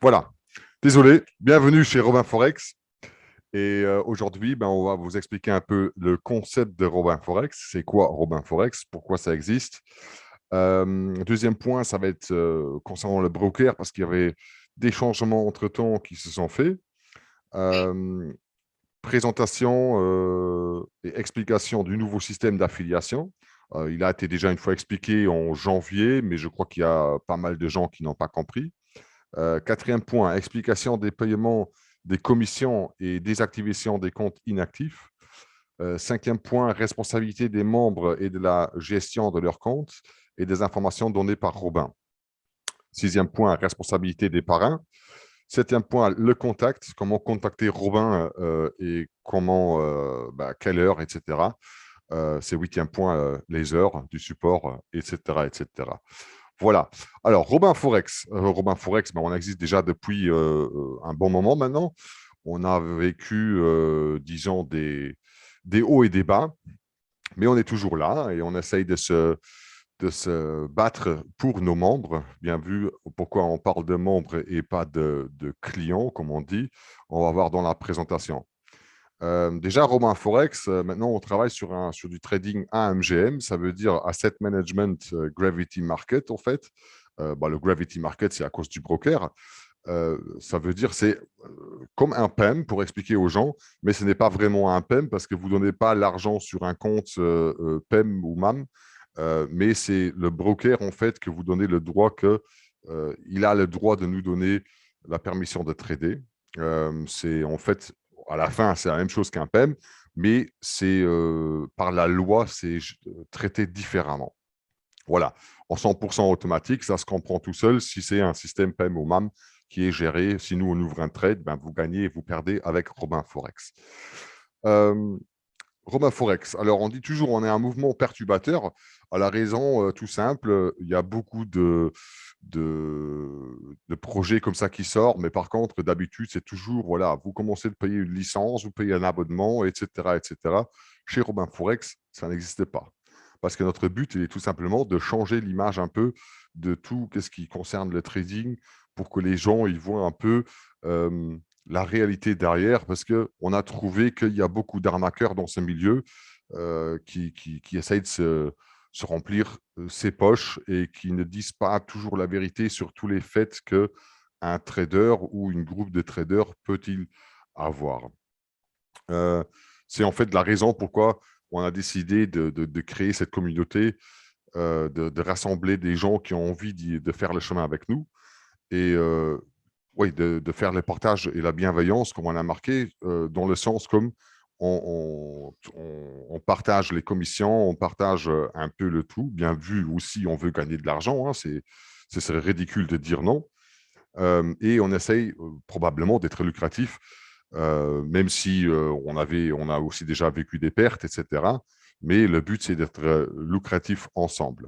Voilà. Désolé, bienvenue chez Robin Forex. Et aujourd'hui, on va vous expliquer un peu le concept de Robin Forex. C'est quoi Robin Forex? Pourquoi ça existe? Deuxième point, ça va être concernant le broker, parce qu'il y avait des changements entre-temps qui se sont faits. Euh, Présentation et explication du nouveau système d'affiliation. Il a été déjà une fois expliqué en janvier, mais je crois qu'il y a pas mal de gens qui n'ont pas compris. Quatrième point, explication des paiements des commissions et désactivation des comptes inactifs. Cinquième point, responsabilité des membres et de la gestion de leurs comptes et des informations données par Robin. Sixième point, responsabilité des parrains. Septième point, le contact, comment contacter Robin et comment, quelle heure, etc. C'est huitième point, les heures du support, etc., etc. Voilà. Alors, Robin Forex, on existe déjà depuis un bon moment maintenant. On a vécu, disons, des hauts et des bas, mais on est toujours là et on essaye de se battre pour nos membres. Bien vu, pourquoi on parle de membres et pas de clients, comme on dit, on va voir dans la présentation. Déjà, Robin Forex, maintenant, on travaille sur du trading AMGM, ça veut dire Asset Management Gravity Market, en fait. Le Gravity Market, c'est à cause du broker. Ça veut dire c'est comme un PEM pour expliquer aux gens, mais ce n'est pas vraiment un PEM parce que vous ne donnez pas l'argent sur un compte PEM ou MAM, mais c'est le broker en fait que vous donnez le droit il a le droit de nous donner la permission de trader. C'est en fait à la fin c'est la même chose qu'un PEM, mais c'est par la loi c'est traité différemment. Voilà, en 100% automatique, ça se comprend tout seul si c'est un système PEM ou MAM qui est géré. Si nous, on ouvre un trade, vous gagnez et vous perdez avec Robin Forex. Euh, Robin Forex, alors on dit toujours on est un mouvement perturbateur. À la raison tout simple, il y a beaucoup de, de projets comme ça qui sortent, mais par contre, d'habitude, c'est toujours, voilà, vous commencez de payer une licence, vous payez un abonnement, etc., etc. Chez Robin Forex, ça n'existe pas. Parce que notre but, il est tout simplement de changer l'image un peu de tout ce qui concerne le trading pour que les gens ils voient un peu la réalité derrière, parce qu'on a trouvé qu'il y a beaucoup d'arnaqueurs dans ce milieu qui essayent de se remplir ses poches et qui ne disent pas toujours la vérité sur tous les faits qu'un trader ou une groupe de traders peut-il avoir. Euh, c'est en fait la raison pourquoi on a décidé de créer cette communauté, de rassembler des gens qui ont envie de faire le chemin avec nous et oui, de faire les partages et la bienveillance, comme on a marqué, dans le sens comme on partage les commissions, on partage un peu le tout, bien vu aussi, on veut gagner de l'argent, hein, ce serait ridicule de dire non. Et on essaye probablement d'être lucratif, même si on a aussi déjà vécu des pertes, etc. Mais le but, c'est d'être lucratif ensemble.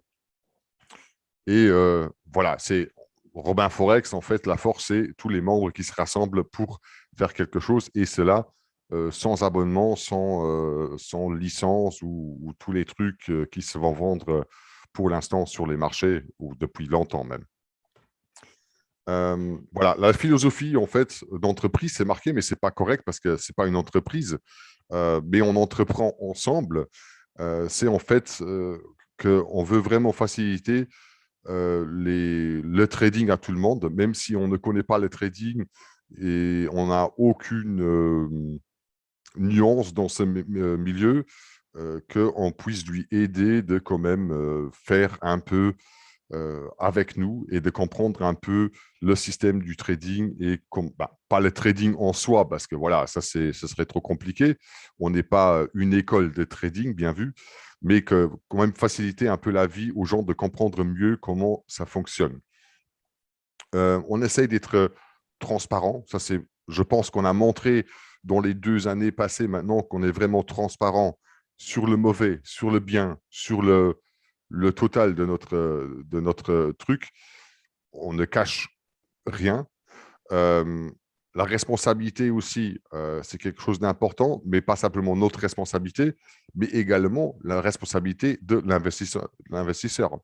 Et voilà, c'est Robin Forex, en fait, la force, c'est tous les membres qui se rassemblent pour faire quelque chose, et cela sans abonnement, sans licence ou tous les trucs qui se vont vendre pour l'instant sur les marchés, ou depuis longtemps même. Voilà, la philosophie en fait d'entreprise, c'est marqué, mais c'est pas correct parce que c'est pas une entreprise, mais on entreprend ensemble. C'est en fait qu'on veut vraiment faciliter le trading à tout le monde, même si on ne connaît pas le trading et on n'a aucune nuance dans ce milieu, qu'on puisse lui aider de quand même faire un peu avec nous et de comprendre un peu le système du trading et pas le trading en soi, parce que voilà, ce serait trop compliqué. On n'est pas une école de trading, bien vu, mais que quand même faciliter un peu la vie aux gens de comprendre mieux comment ça fonctionne. On essaye d'être transparent. Ça, je pense qu'on a montré dans les 2 années passées maintenant qu'on est vraiment transparent sur le mauvais, sur le bien, sur le total de notre truc. On ne cache rien. Euh, la responsabilité aussi, c'est quelque chose d'important, mais pas simplement notre responsabilité, mais également la responsabilité de l'investisseur.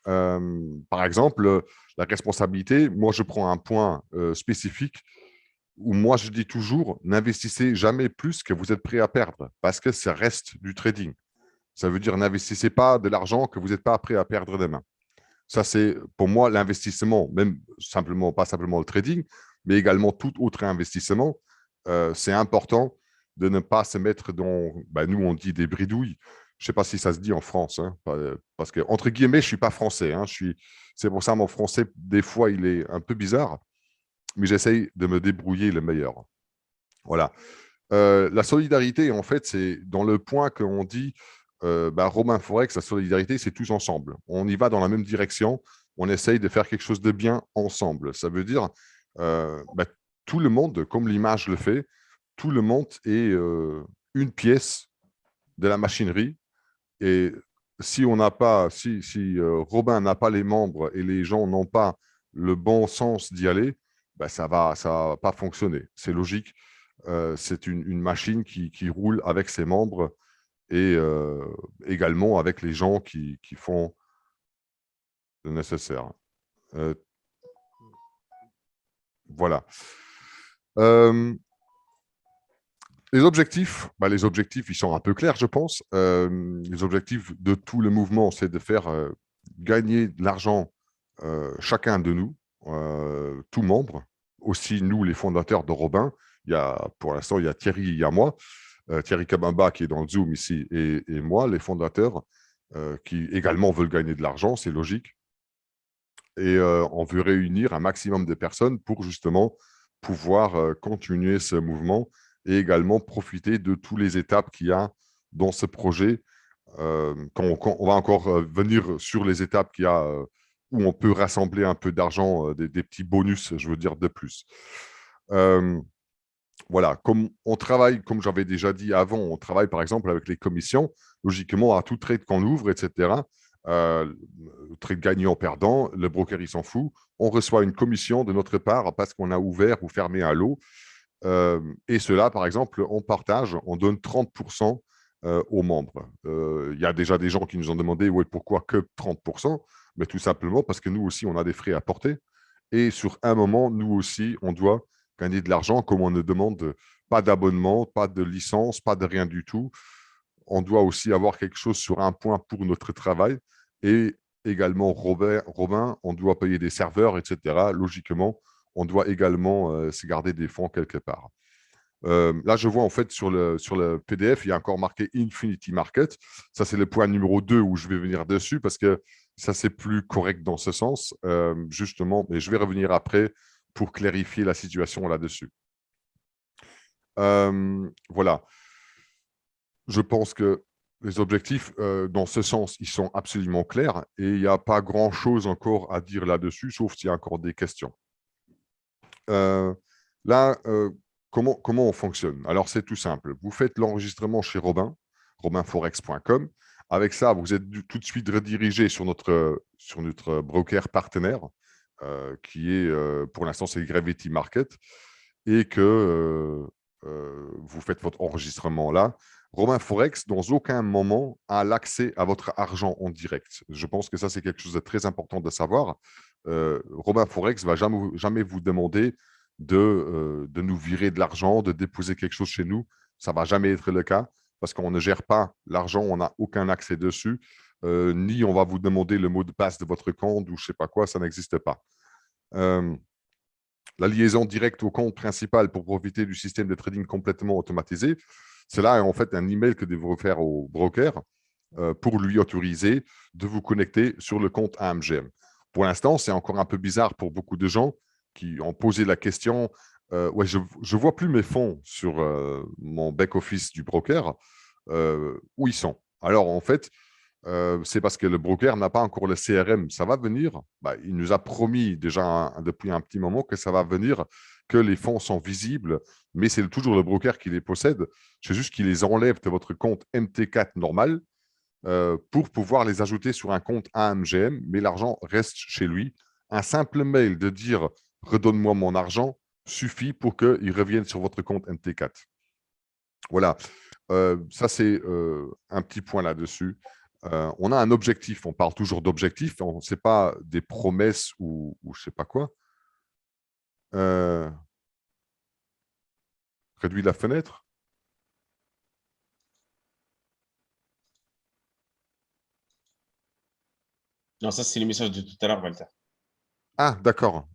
Par exemple, la responsabilité, moi, je prends un point spécifique où moi, je dis toujours, n'investissez jamais plus que vous êtes prêt à perdre parce que ça reste du trading. Ça veut dire n'investissez pas de l'argent que vous n'êtes pas prêt à perdre demain. Ça, c'est pour moi l'investissement, même simplement, pas simplement le trading, mais également tout autre investissement. C'est important de ne pas se mettre dans, ben, nous, on dit des bridouilles. Je ne sais pas si ça se dit en France, hein, parce que, entre guillemets, je ne suis pas français. Hein, c'est pour ça mon français, des fois, il est un peu bizarre, mais j'essaye de me débrouiller le meilleur. Voilà. La solidarité, en fait, c'est dans le point qu'on dit, Robin Forex, la solidarité, c'est tous ensemble. On y va dans la même direction, on essaye de faire quelque chose de bien ensemble. Ça veut dire, tout le monde, comme l'image le fait, tout le monde est une pièce de la machinerie. Et si on n'a pas, si Robin n'a pas les membres et les gens n'ont pas le bon sens d'y aller, ça va pas fonctionner. C'est logique. C'est une machine qui roule avec ses membres et également avec les gens qui font le nécessaire. Euh, voilà. Euh, les objectifs, ils sont un peu clairs, je pense. Les objectifs de tout le mouvement, c'est de faire gagner de l'argent chacun de nous, tout membre, aussi nous, les fondateurs de Robin. Pour l'instant, il y a Thierry, il y a moi. Thierry Kabamba qui est dans le Zoom ici et moi, les fondateurs qui également veulent gagner de l'argent, c'est logique. Et on veut réunir un maximum de personnes pour justement pouvoir continuer ce mouvement et également profiter de toutes les étapes qu'il y a dans ce projet. Quand on va encore venir sur les étapes qu'il y a où on peut rassembler un peu d'argent, des petits bonus, je veux dire, de plus. Euh, voilà, comme on travaille, comme j'avais déjà dit avant, on travaille par exemple avec les commissions, logiquement à tout trade qu'on ouvre, etc. Trade gagnant-perdant, le broker il s'en fout. On reçoit une commission de notre part parce qu'on a ouvert ou fermé un lot. Et cela, par exemple, on partage, on donne 30% aux membres. Il y a déjà des gens qui nous ont demandé ouais, pourquoi que 30%, mais tout simplement parce que nous aussi, on a des frais à porter. Et sur un moment, nous aussi, on doit gagner de l'argent, comme on ne demande pas d'abonnement, pas de licence, pas de rien du tout. On doit aussi avoir quelque chose sur un point pour notre travail. Et également, Robin, on doit payer des serveurs, etc. Logiquement, on doit également se garder des fonds quelque part. Là, je vois en fait sur le PDF, il y a encore marqué Infinity Market. Ça, c'est le point numéro 2 où je vais venir dessus parce que ça, c'est plus correct dans ce sens, justement. Et je vais revenir après pour clarifier la situation là-dessus. Voilà. Je pense que les objectifs, dans ce sens, ils sont absolument clairs et il n'y a pas grand-chose encore à dire là-dessus, sauf s'il y a encore des questions. Là, comment on fonctionne? Alors, c'est tout simple. Vous faites l'enregistrement chez Robin, robinforex.com. Avec ça, vous êtes tout de suite redirigé sur notre broker partenaire, qui est, pour l'instant, c'est Gravity Market, et que vous faites votre enregistrement là. Robin Forex, dans aucun moment, a l'accès à votre argent en direct. Je pense que ça, c'est quelque chose de très important de savoir. Robin Forex ne va jamais vous demander de nous virer de l'argent, de déposer quelque chose chez nous. Ça ne va jamais être le cas parce qu'on ne gère pas l'argent, on n'a aucun accès dessus, ni on va vous demander le mot de passe de votre compte ou je ne sais pas quoi, ça n'existe pas. La liaison directe au compte principal pour profiter du système de trading complètement automatisé, c'est là en fait un email que vous devez faire au broker pour lui autoriser de vous connecter sur le compte AMGM. Pour l'instant, c'est encore un peu bizarre pour beaucoup de gens qui ont posé la question ouais, je ne vois plus mes fonds sur mon back-office du broker. Où ils sont? Alors, en fait, c'est parce que le broker n'a pas encore le CRM. Ça va venir. Il nous a promis déjà depuis un petit moment que ça va venir, que les fonds sont visibles, mais c'est toujours le broker qui les possède. C'est juste qu'il les enlève de votre compte MT4 normal pour pouvoir les ajouter sur un compte AMGM, mais l'argent reste chez lui. Un simple mail de dire redonne-moi mon argent suffit pour qu'il revienne sur votre compte MT4. Voilà. Ça, c'est un petit point là-dessus. On a un objectif, on parle toujours d'objectif, on ne sait pas des promesses ou je ne sais pas quoi. Réduis la fenêtre. Non, ça, c'est les messages de tout à l'heure, Walter. Ah, d'accord.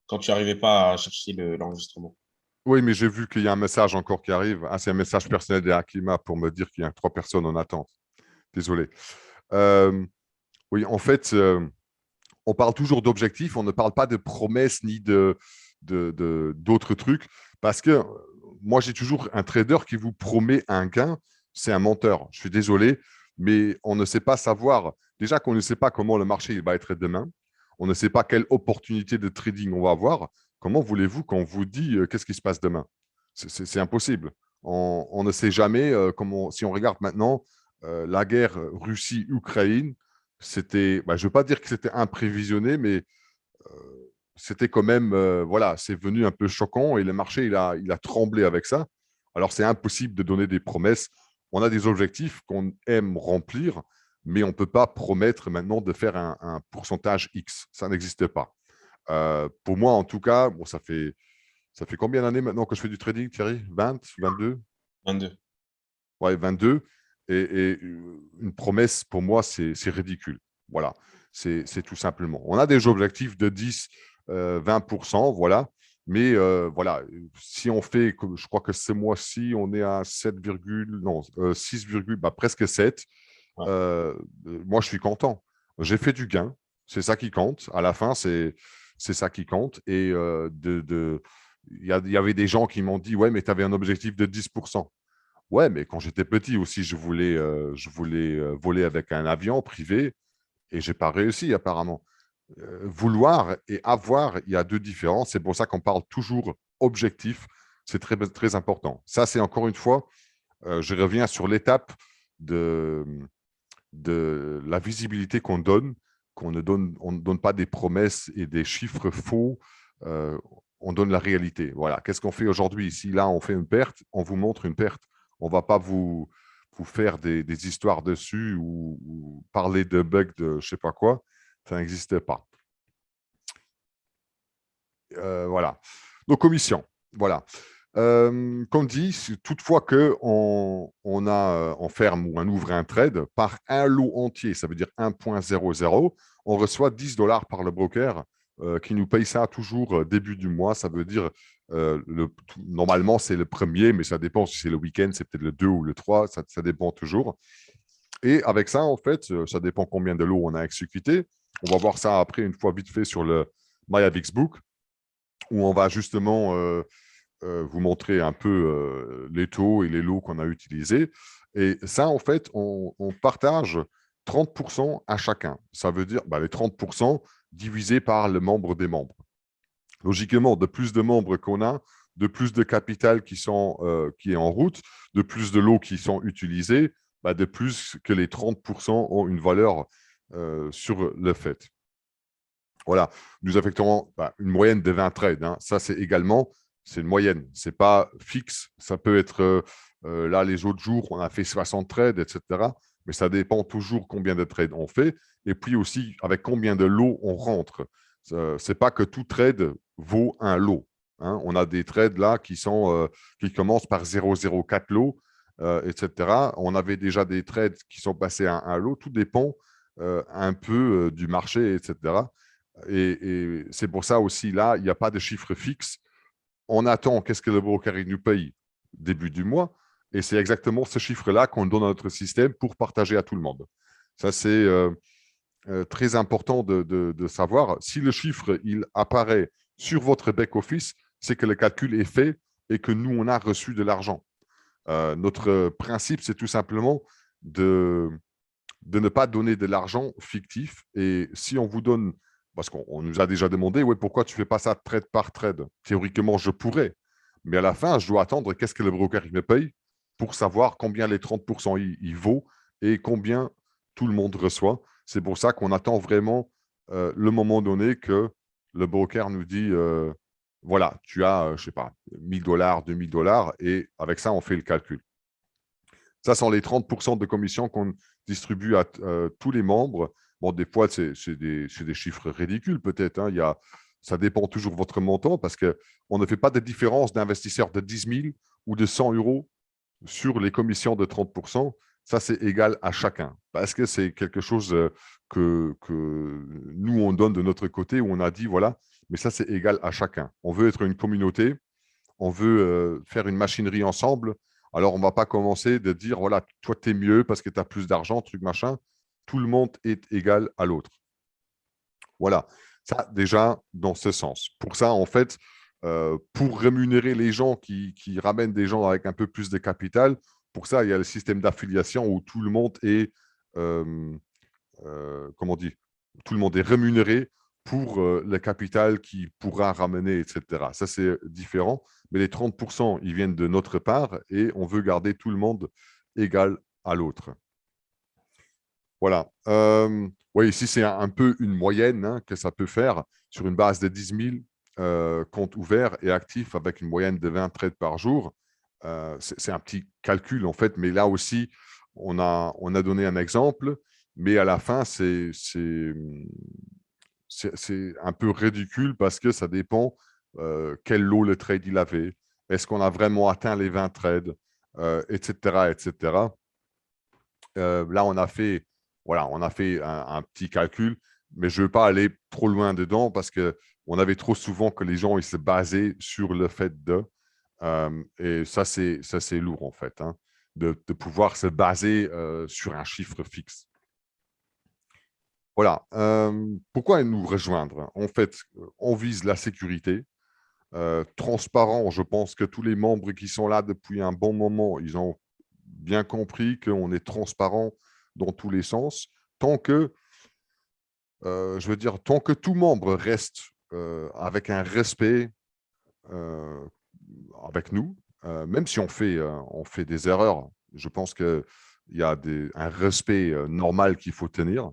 Quand tu n'arrivais pas à chercher l'enregistrement. Oui, mais j'ai vu qu'il y a un message encore qui arrive. Ah, c'est un message personnel d'Akima pour me dire qu'il y a 3 personnes en attente. Désolé. Euh, oui, en fait, on parle toujours d'objectifs, on ne parle pas de promesses ni d'autres trucs. Parce que moi, j'ai toujours un trader qui vous promet un gain, c'est un menteur. Je suis désolé, mais on ne sait pas savoir. Déjà qu'on ne sait pas comment le marché il va être demain. On ne sait pas quelle opportunité de trading on va avoir. Comment voulez-vous qu'on vous dit qu'est-ce qui se passe demain? C'est impossible. On ne sait jamais comment. Si on regarde maintenant la guerre Russie-Ukraine, c'était, bah, je ne veux pas dire que c'était imprévisionné, mais c'était quand même, voilà, c'est venu un peu choquant et le marché, il a tremblé avec ça. Alors, c'est impossible de donner des promesses. On a des objectifs qu'on aime remplir, mais on ne peut pas promettre maintenant de faire un pourcentage X. Ça n'existe pas. Pour moi, en tout cas, bon, ça fait combien d'années maintenant que je fais du trading, Thierry? 20, 22? 22. Ouais, 22. Et une promesse, pour moi, c'est ridicule. Voilà, c'est tout simplement. On a des objectifs de 10, 20%, voilà. Mais voilà, si on fait, je crois que ce mois-ci, on est à 7, non, 6, bah, presque 7. Ouais. Moi, je suis content. J'ai fait du gain. C'est ça qui compte. À la fin, c'est ça qui compte. Et il y avait des gens qui m'ont dit, ouais, mais tu avais un objectif de 10%. Ouais, mais quand j'étais petit aussi, je voulais voler avec un avion privé et j'ai pas réussi apparemment. Vouloir et avoir, il y a deux différences. C'est pour ça qu'on parle toujours objectif. C'est très, très important. Ça, c'est encore une fois, je reviens sur l'étape de, de la visibilité on ne donne pas des promesses et des chiffres faux. euh, on donne la réalité. Voilà. Qu'est-ce qu'on fait aujourd'hui? Si là, on fait une perte, on vous montre une perte. On ne va pas vous faire des histoires dessus ou parler de bugs de je ne sais pas quoi. Ça n'existe pas. Voilà. Nos commissions. Voilà. Comme dit, toutefois qu'on ferme ou on ouvre un trade par un lot entier, ça veut dire 1,00, on reçoit 10 dollars par le broker qui nous paye ça toujours début du mois. Ça veut dire, normalement, c'est le premier, mais ça dépend si c'est le week-end, c'est peut-être le 2 ou le 3, ça dépend toujours. Et avec ça, en fait, ça dépend combien de lots on a exécuté. On va voir ça après, une fois vite fait, sur le MyAvixBook, où on va justement vous montrer un peu les taux et les lots qu'on a utilisés. Et ça, en fait, on partage 30% à chacun. Ça veut dire les 30% divisés par le membre des membres. Logiquement, de plus de membres qu'on a, de plus de capital qui est en route, de plus de lots qui sont utilisés, de plus que les 30% ont une valeur sur le fait. Voilà, nous affectons une moyenne de 20 trades. Hein. Ça, c'est une moyenne. Ce n'est pas fixe. Ça peut être, là, les autres jours, on a fait 60 trades, etc. Mais ça dépend toujours combien de trades on fait. Et puis aussi, avec combien de lots on rentre. Ce n'est pas que tout trade vaut un lot. Hein. On a des trades là qui commencent par 0,04 lots, etc. On avait déjà des trades qui sont passés à un lot. Tout dépend un peu du marché, etc. Et c'est pour ça aussi, là, il n'y a pas de chiffre fixe. On attend qu'est-ce que le broker nous paye début du mois. Et c'est exactement ce chiffre-là qu'on donne à notre système pour partager à tout le monde. Ça, c'est très important de savoir. Si le chiffre, il apparaît sur votre back-office, c'est que le calcul est fait et que nous, on a reçu de l'argent. Notre principe, c'est tout simplement de ne pas donner de l'argent fictif. Et si on vous donne, parce qu'on nous a déjà demandé, ouais, pourquoi tu ne fais pas ça trade par trade? Théoriquement, je pourrais. Mais à la fin, je dois attendre qu'est-ce que le broker il me paye pour savoir combien les 30% il vaut et combien tout le monde reçoit. C'est pour ça qu'on attend vraiment le moment donné que le broker nous dit, voilà, tu as, je ne sais pas, 1000 dollars, 2000 dollars, et avec ça, on fait le calcul. Ça sont les 30% de commission qu'on distribue à tous les membres. Bon, des fois, c'est des chiffres ridicules peut-être. Hein. Ça dépend toujours de votre montant parce qu'on ne fait pas de différence d'investisseurs de 10 000 ou de 100 euros sur les commissions de 30%. Ça, c'est égal à chacun parce que c'est quelque chose que nous, on donne de notre côté où on a dit, voilà, mais ça, c'est égal à chacun. On veut être une communauté, on veut faire une machinerie ensemble. Alors, on ne va pas commencer de dire, voilà, toi, tu es mieux parce que tu as plus d'argent, truc machin. Tout le monde est égal à l'autre. Voilà, ça déjà dans ce sens. Pour ça, en fait, pour rémunérer les gens qui ramènent des gens avec un peu plus de capital, pour ça, il y a le système d'affiliation où tout le monde est, euh, comment on dit, tout le monde est rémunéré pour le capital qu'il pourra ramener, etc. Ça, c'est différent. Mais les 30%, ils viennent de notre part et on veut garder tout le monde égal à l'autre. Voilà. Oui, ici, c'est un peu une moyenne hein, que ça peut faire sur une base de 10 000 comptes ouverts et actifs avec une moyenne de 20 trades par jour. C'est un petit calcul, en fait, mais là aussi, on a donné un exemple, mais à la fin, c'est un peu ridicule parce que ça dépend quel lot le trade il avait. Est-ce qu'on a vraiment atteint les 20 trades, etc., etc. Là, on a fait un petit calcul, mais je ne veux pas aller trop loin dedans parce qu'on avait trop souvent que les gens ils se basaient sur le fait de. Et ça, c'est lourd, en fait, hein, de pouvoir se baser sur un chiffre fixe. Voilà. Pourquoi nous rejoindre? En fait, on vise la sécurité. Transparent, je pense que tous les membres qui sont là depuis un bon moment, ils ont bien compris qu'on est transparent dans tous les sens. Tant que, je veux dire, tant que tout membre reste avec un respect euh, avec nous, même si on fait des erreurs, je pense qu'il y a un respect normal qu'il faut tenir.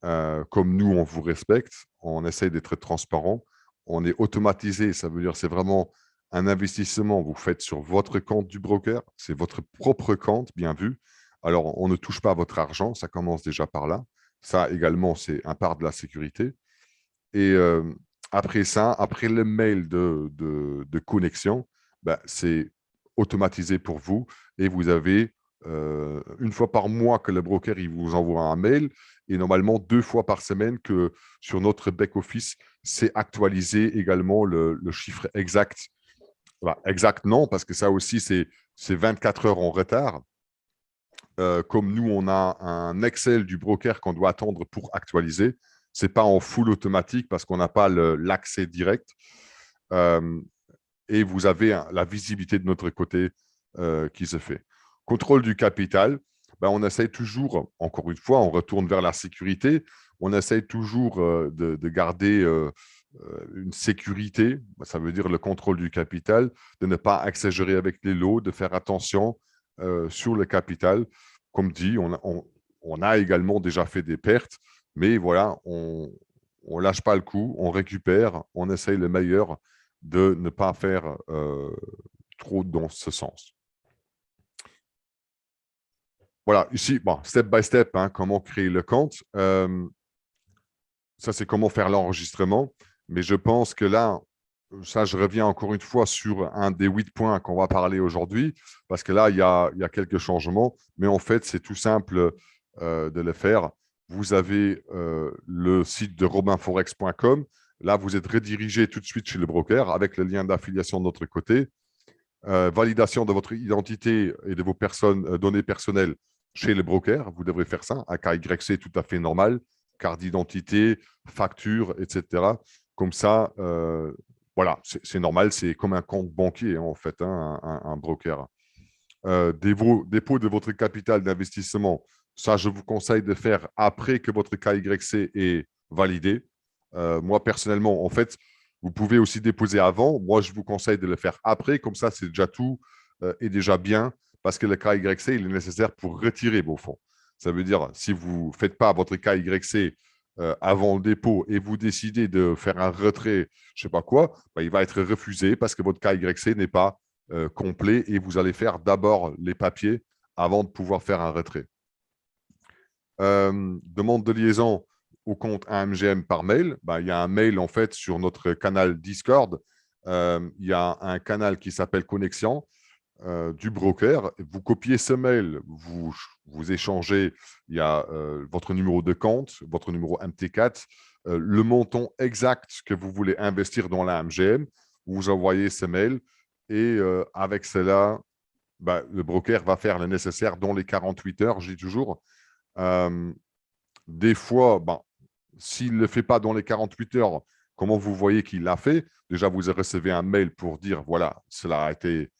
Comme nous, on vous respecte, on essaye d'être transparent, on est automatisé, ça veut dire c'est vraiment un investissement que vous faites sur votre compte du broker, c'est votre propre compte, bien vu. Alors, on ne touche pas à votre argent, ça commence déjà par là. Ça également, c'est un part de la sécurité. Et après ça, après le mail de connexion, ben, c'est automatisé pour vous et vous avez une fois par mois que le broker il vous envoie un mail et normalement 2 fois par semaine que sur notre back-office, c'est actualisé également le chiffre exact. Voilà, exact, non, parce que ça aussi, c'est 24 heures en retard. Comme nous, on a un Excel du broker qu'on doit attendre pour actualiser. Ce n'est pas en full automatique parce qu'on n'a pas l'accès direct. Euh, et vous avez la visibilité de notre côté qui se fait. Contrôle du capital, ben, on essaye toujours, encore une fois, on retourne vers la sécurité, on essaye toujours de garder une sécurité, ça veut dire le contrôle du capital, de ne pas exagérer avec les lots, de faire attention sur le capital. Comme dit, on a également déjà fait des pertes, mais voilà, on ne lâche pas le coup, on récupère, on essaye le meilleur de ne pas faire trop dans ce sens. Voilà, ici, bon, step by step, hein, comment créer le compte. Ça, c'est comment faire l'enregistrement. Mais je pense que là, ça, je reviens encore une fois sur un des 8 points qu'on va parler aujourd'hui, parce que là, il y a quelques changements, mais en fait, c'est tout simple de le faire. Vous avez le site de robinforex.com. Là, vous êtes redirigé tout de suite chez le broker avec le lien d'affiliation de notre côté. Validation de votre identité et de vos données personnelles chez le broker. Vous devrez faire ça. Un KYC tout à fait normal, carte d'identité, facture, etc. Comme ça, voilà, c'est normal. C'est comme un compte banquier, hein, en fait, hein, un broker. Dépôt de votre capital d'investissement, ça, je vous conseille de faire après que votre KYC est validé. Moi, personnellement, en fait, vous pouvez aussi déposer avant. Moi, je vous conseille de le faire après. Comme ça, c'est déjà tout et déjà bien parce que le KYC, il est nécessaire pour retirer vos fonds. Ça veut dire, si vous ne faites pas votre KYC avant le dépôt et vous décidez de faire un retrait, je ne sais pas quoi, ben, il va être refusé parce que votre KYC n'est pas complet et vous allez faire d'abord les papiers avant de pouvoir faire un retrait. Demande de liaison au compte AMGM par mail. Ben, il y a un mail en fait sur notre canal Discord. Il y a un canal qui s'appelle Connexion du broker. Vous copiez ce mail, vous échangez, il y a votre numéro de compte, votre numéro MT4, le montant exact que vous voulez investir dans la MGM. Vous envoyez ce mail et avec cela, bah, le broker va faire le nécessaire dans les 48 heures, je dis toujours. Euh, des fois, bah, s'il ne le fait pas dans les 48 heures, comment vous voyez qu'il l'a fait? Déjà, vous recevez un mail pour dire, voilà, cela a été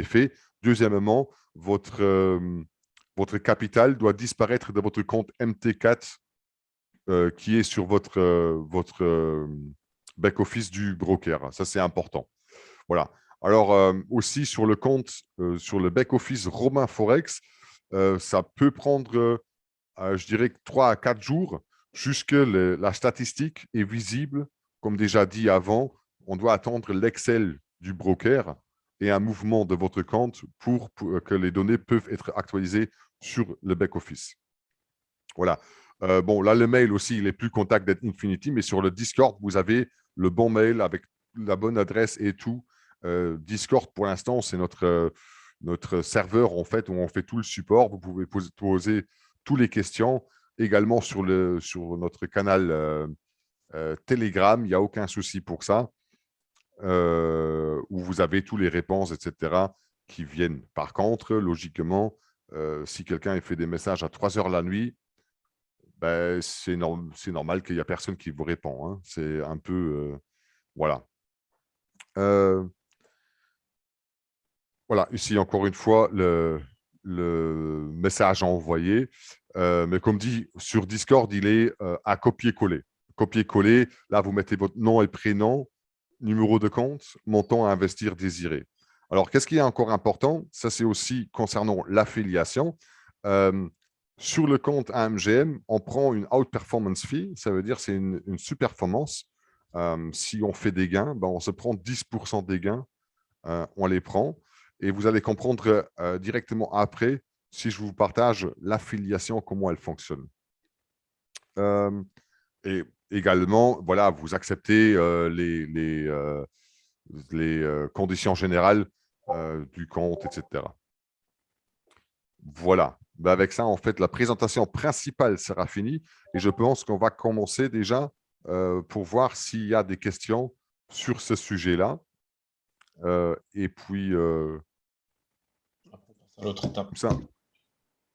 fait. Deuxièmement, votre capital doit disparaître de votre compte MT4 qui est sur votre back-office du broker. Ça, c'est important. Voilà. Alors, aussi sur le compte, sur le back-office Romain Forex, ça peut prendre, je dirais, 3 à 4 jours jusque la statistique est visible. Comme déjà dit avant, on doit attendre l'Excel du broker et un mouvement de votre compte pour que les données peuvent être actualisées sur le back-office. Voilà. Bon, là, le mail aussi, il est plus contact Infinity, mais sur le Discord, vous avez le bon mail avec la bonne adresse et tout. Discord, pour l'instant, c'est notre serveur, en fait, où on fait tout le support. Vous pouvez poser toutes les questions. Également sur notre canal Telegram, il n'y a aucun souci pour ça, où vous avez toutes les réponses, etc., qui viennent. Par contre, logiquement, si quelqu'un fait des messages à 3 heures la nuit, ben, c'est normal qu'il n'y a personne qui vous répond. Hein. C'est un peu... voilà. Voilà, ici, encore une fois, le message à envoyer. Mais comme dit, sur Discord, il est à copier-coller. Copier-coller, là, vous mettez votre nom et prénom, numéro de compte, montant à investir désiré. Alors, qu'est-ce qui est encore important? Ça, c'est aussi concernant l'affiliation. Euh, sur le compte AMGM, on prend une out-performance fee. Ça veut dire c'est une sous-performance. Si on fait des gains, ben, on se prend 10% des gains. On les prend. Et vous allez comprendre directement après si je vous partage l'affiliation, comment elle fonctionne. Et également, voilà, vous acceptez les conditions générales du compte, etc. Voilà. Ben avec ça, en fait, la présentation principale sera finie et je pense qu'on va commencer déjà pour voir s'il y a des questions sur ce sujet-là. Et puis, À l'autre étape. comme ça,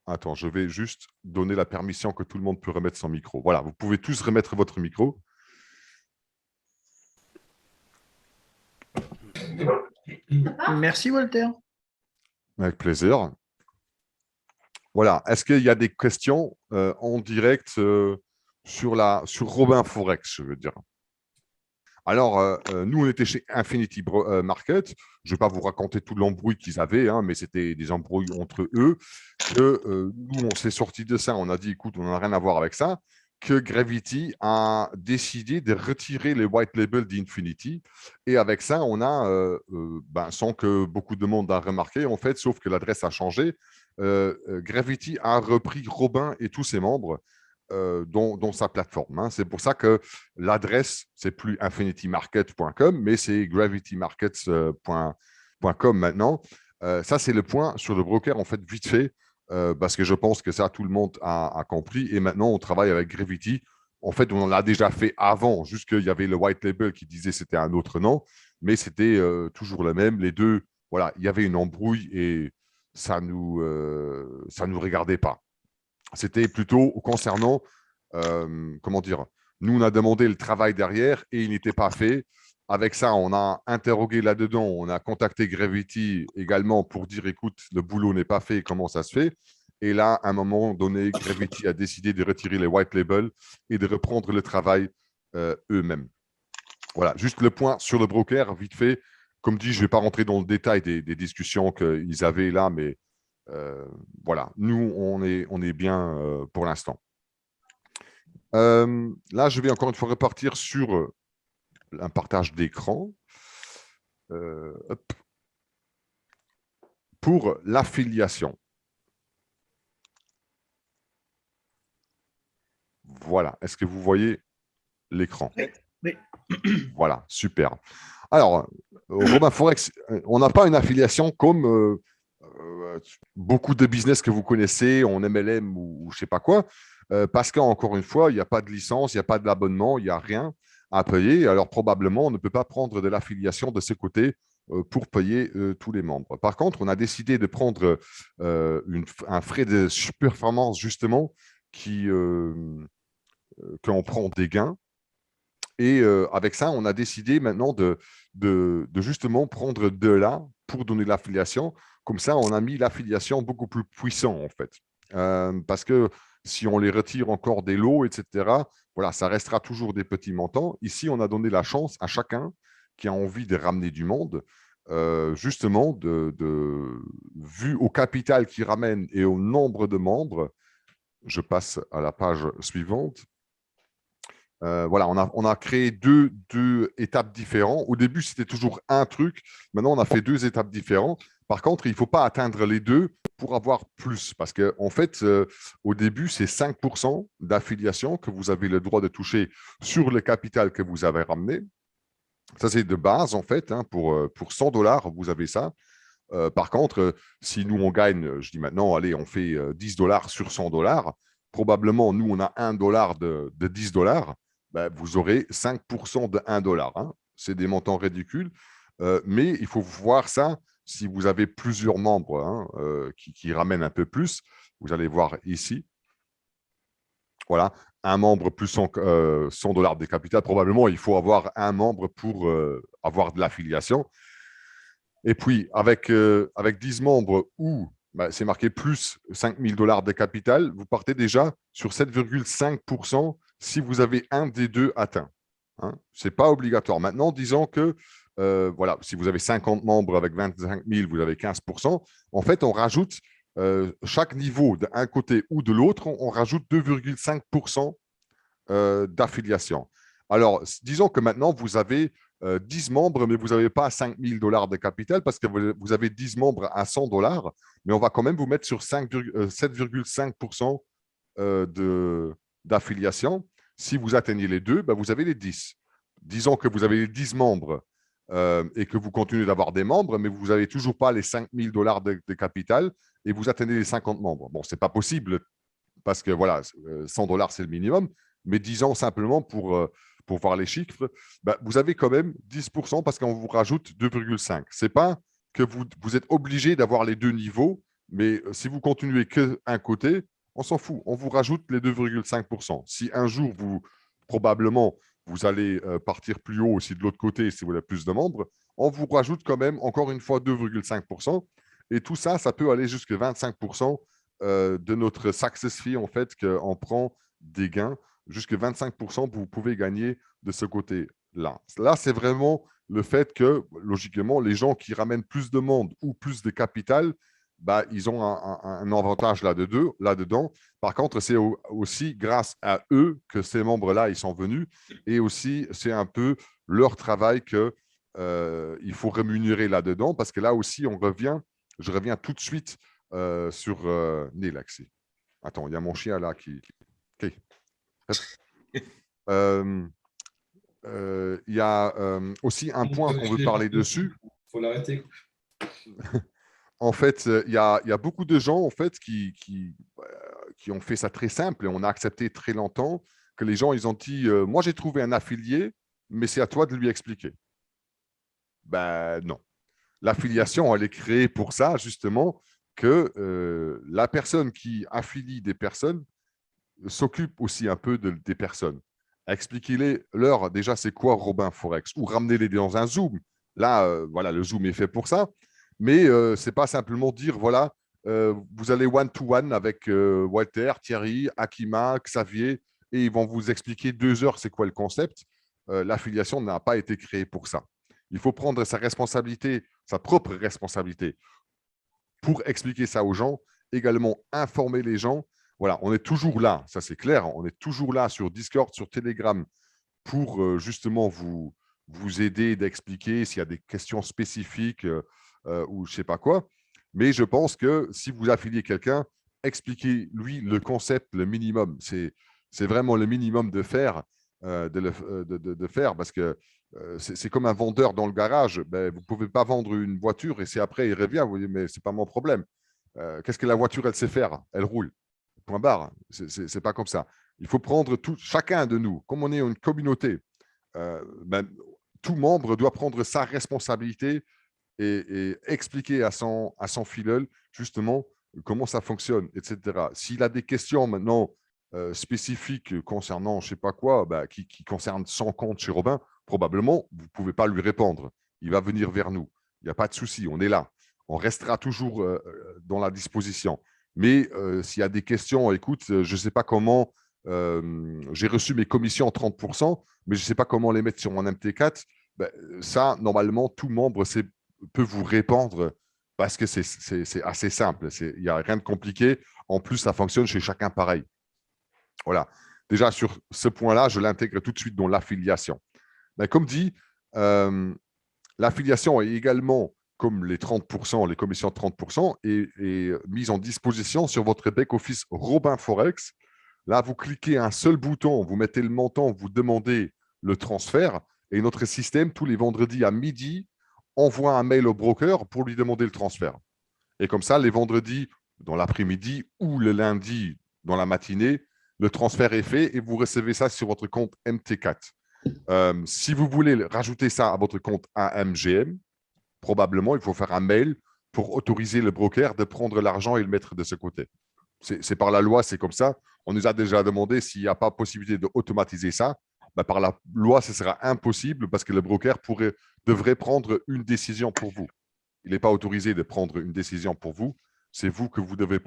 attends, je vais juste donner la permission que tout le monde peut remettre son micro. Voilà, vous pouvez tous remettre votre micro. Merci Walter. Avec plaisir. Voilà, est-ce qu'il y a des questions en direct sur Robin Forex, je veux dire? Alors, nous, on était chez Infinity Market. Je ne vais pas vous raconter tout l'embrouille qu'ils avaient, hein, mais c'était des embrouilles entre eux. Nous, on s'est sorti de ça. On a dit, écoute, on n'a rien à voir avec ça. Que Gravity a décidé de retirer les white labels d'Infinity. Et avec ça, on a, sans que beaucoup de monde a remarqué, en fait, sauf que l'adresse a changé, Gravity a repris Robin et tous ses membres dans sa plateforme. Hein. C'est pour ça que l'adresse, c'est plus infinitymarket.com, mais c'est gravitymarkets.com maintenant. Ça, c'est le point sur le broker, en fait, vite fait, parce que je pense que ça, tout le monde a compris. Et maintenant, on travaille avec Gravity. En fait, on l'a déjà fait avant, juste qu'il y avait le white label qui disait c'était un autre nom, mais c'était toujours le même. Les deux, voilà, il y avait une embrouille et ça nous regardait pas. C'était plutôt concernant, comment dire, nous, on a demandé le travail derrière et il n'était pas fait. Avec ça, on a interrogué là-dedans, on a contacté Gravity également pour dire, écoute, le boulot n'est pas fait, comment ça se fait? Et là, à un moment donné, Gravity a décidé de retirer les white labels et de reprendre le travail eux-mêmes. Voilà, juste le point sur le broker, vite fait. Comme dit, je ne vais pas rentrer dans le détail des discussions qu'ils avaient là, mais voilà, nous, on est bien pour l'instant. Là, je vais encore une fois repartir sur un partage d'écran. Pour l'affiliation. Voilà. Est-ce que vous voyez l'écran? Oui. Voilà, super. Alors, Robin Forex, on n'a pas une affiliation comme beaucoup de business que vous connaissez en MLM ou je ne sais pas quoi, parce qu'encore une fois, il n'y a pas de licence, il n'y a pas d'abonnement, il n'y a rien à payer. Alors, probablement, on ne peut pas prendre de l'affiliation de ce côté pour payer tous les membres. Par contre, on a décidé de prendre un frais de performance, justement, qu'on prend des gains. Et avec ça, on a décidé maintenant de justement prendre de là pour donner l'affiliation. Comme ça, on a mis l'affiliation beaucoup plus puissant, en fait. Parce que si on les retire encore des lots, etc., voilà, ça restera toujours des petits montants. Ici, on a donné la chance à chacun qui a envie de ramener du monde, justement, vu au capital qu'il ramène et au nombre de membres. Je passe à la page suivante. Voilà, on a créé deux étapes différentes. Au début, c'était toujours un truc. Maintenant, on a fait deux étapes différentes. Par contre, il ne faut pas atteindre les deux pour avoir plus. Parce qu'en en fait, au début, c'est 5% d'affiliation que vous avez le droit de toucher sur le capital que vous avez ramené. Ça, c'est de base, en fait. Hein, pour 100 $, vous avez ça. Par contre, si nous, on gagne, je dis maintenant, allez, on fait 10 $ sur 100 $, probablement, nous, on a 1 $ de 10 $, ben, vous aurez 5% de 1 $. Hein. C'est des montants ridicules, mais il faut voir ça si vous avez plusieurs membres hein, qui ramènent un peu plus. Vous allez voir ici. Voilà, un membre plus 100 $ de capital. Probablement, il faut avoir un membre pour avoir de l'affiliation. Et puis, avec 10 membres où bah, c'est marqué plus 5 000 $ de capital, vous partez déjà sur 7,5% si vous avez un des deux atteints. Hein. Ce n'est pas obligatoire. Maintenant, disons que voilà, si vous avez 50 membres avec 25 000, vous avez 15%. En fait, on rajoute chaque niveau d'un côté ou de l'autre, on rajoute 2,5% d'affiliation. Alors, disons que maintenant, vous avez 10 membres, mais vous n'avez pas 5 000 $ de capital parce que vous avez 10 membres à 100 $, mais on va quand même vous mettre sur 7,5% d'affiliation. Si vous atteignez les deux, ben vous avez les 10. Disons que vous avez les 10 membres et que vous continuez d'avoir des membres, mais vous n'avez toujours pas les 5 000 $ de capital et vous atteignez les 50 membres. Bon, ce n'est pas possible parce que voilà, 100 $, c'est le minimum, mais disons simplement pour voir les chiffres, bah, vous avez quand même 10% parce qu'on vous rajoute 2,5. Ce n'est pas que vous êtes obligé d'avoir les deux niveaux, mais si vous continuez qu'un côté, on s'en fout, on vous rajoute les 2,5%. Si un jour, probablement, vous allez partir plus haut aussi de l'autre côté si vous avez plus de membres, on vous rajoute quand même encore une fois 2,5%. Et tout ça, ça peut aller jusqu'à 25% de notre success fee, en fait, qu'on prend des gains. Jusqu'à 25%, vous pouvez gagner de ce côté-là. Là, c'est vraiment le fait que, logiquement, les gens qui ramènent plus de monde ou plus de capital, bah, ils ont un avantage là-dedans. Par contre, c'est aussi grâce à eux que ces membres-là, ils sont venus. Et aussi, c'est un peu leur travail qu'il faut rémunérer là-dedans. Parce que là aussi, je reviens tout de suite sur Nelaxi. Attends, il y a mon chien là qui... Okay. Il y a aussi un point qu'on veut parler dessus. Il faut l'arrêter. En fait, il y a beaucoup de gens en fait, qui ont fait ça très simple et on a accepté très longtemps que les gens, ils ont dit moi, j'ai trouvé un affilié, mais c'est à toi de lui expliquer. Ben non. L'affiliation, elle est créée pour ça, justement, que la personne qui affilie des personnes s'occupe aussi un peu des personnes. Expliquez-leur déjà c'est quoi Robin Forex ou ramenez-les dans un Zoom. Là, voilà, le Zoom est fait pour ça. Mais ce n'est pas simplement dire voilà, vous allez one-to-one avec Walter, Thierry, Akima, Xavier, et ils vont vous expliquer 2 heures c'est quoi le concept. L'affiliation n'a pas été créée pour ça. Il faut prendre sa responsabilité, sa propre responsabilité pour expliquer ça aux gens, également informer les gens. Voilà, on est toujours là, ça c'est clair, on est toujours là sur Discord, sur Telegram pour justement vous aider d'expliquer s'il y a des questions spécifiques ou je ne sais pas quoi. Mais je pense que si vous affiliez quelqu'un, expliquez-lui le concept, le minimum. C'est 2 € de plus, 3 € de plus, 4 € de plus. C'est pas grave. Voilà, C'est vraiment le minimum de faire, de faire parce que c'est comme un vendeur dans le garage. Ben, vous ne pouvez pas vendre une voiture et c'est après, il revient. Vous dites, mais ce n'est pas mon problème. Qu'est-ce que la voiture, elle sait faire? Elle roule. Point barre. Ce n'est pas comme ça. Il faut prendre chacun de nous, comme on est une communauté, ben, tout membre doit prendre sa responsabilité et expliquer à son filleul justement comment ça fonctionne, etc. S'il a des questions maintenant spécifiques concernant je ne sais pas quoi, bah, qui concernent son compte chez Robin, probablement, vous ne pouvez pas lui répondre. Il va venir vers nous. Il n'y a pas de souci, on est là. On restera toujours dans la disposition. Mais s'il y a des questions, écoute, je ne sais pas comment, j'ai reçu mes commissions en 30%, mais je ne sais pas comment les mettre sur mon MT4. Ben, ça, normalement, tout membre peut vous répondre parce que c'est assez simple. Il n'y a rien de compliqué. En plus, ça fonctionne chez chacun pareil. Voilà. Déjà, sur ce point-là, je l'intègre tout de suite dans l'affiliation. Mais comme dit, l'affiliation est également, comme les 30%, les commissions de 30%, est mise en disposition sur votre back-office Robin Forex. Là, vous cliquez un seul bouton, vous mettez le montant, vous demandez le transfert et notre système, tous les vendredis à midi, envoie un mail au broker pour lui demander le transfert. Et comme ça, les vendredis dans l'après-midi ou le lundi dans la matinée, le transfert est fait et vous recevez ça sur votre compte MT4. Si vous voulez rajouter ça à votre compte AMGM, probablement, il faut faire un mail pour autoriser le broker de prendre l'argent et le mettre de ce côté. C'est par la loi, c'est comme ça. On nous a déjà demandé s'il n'y a pas possibilité d'automatiser ça. Ben, par la loi, ce sera impossible parce que le broker devrait prendre une décision pour vous. Il n'est pas autorisé de prendre une décision pour vous. C'est vous que vous devez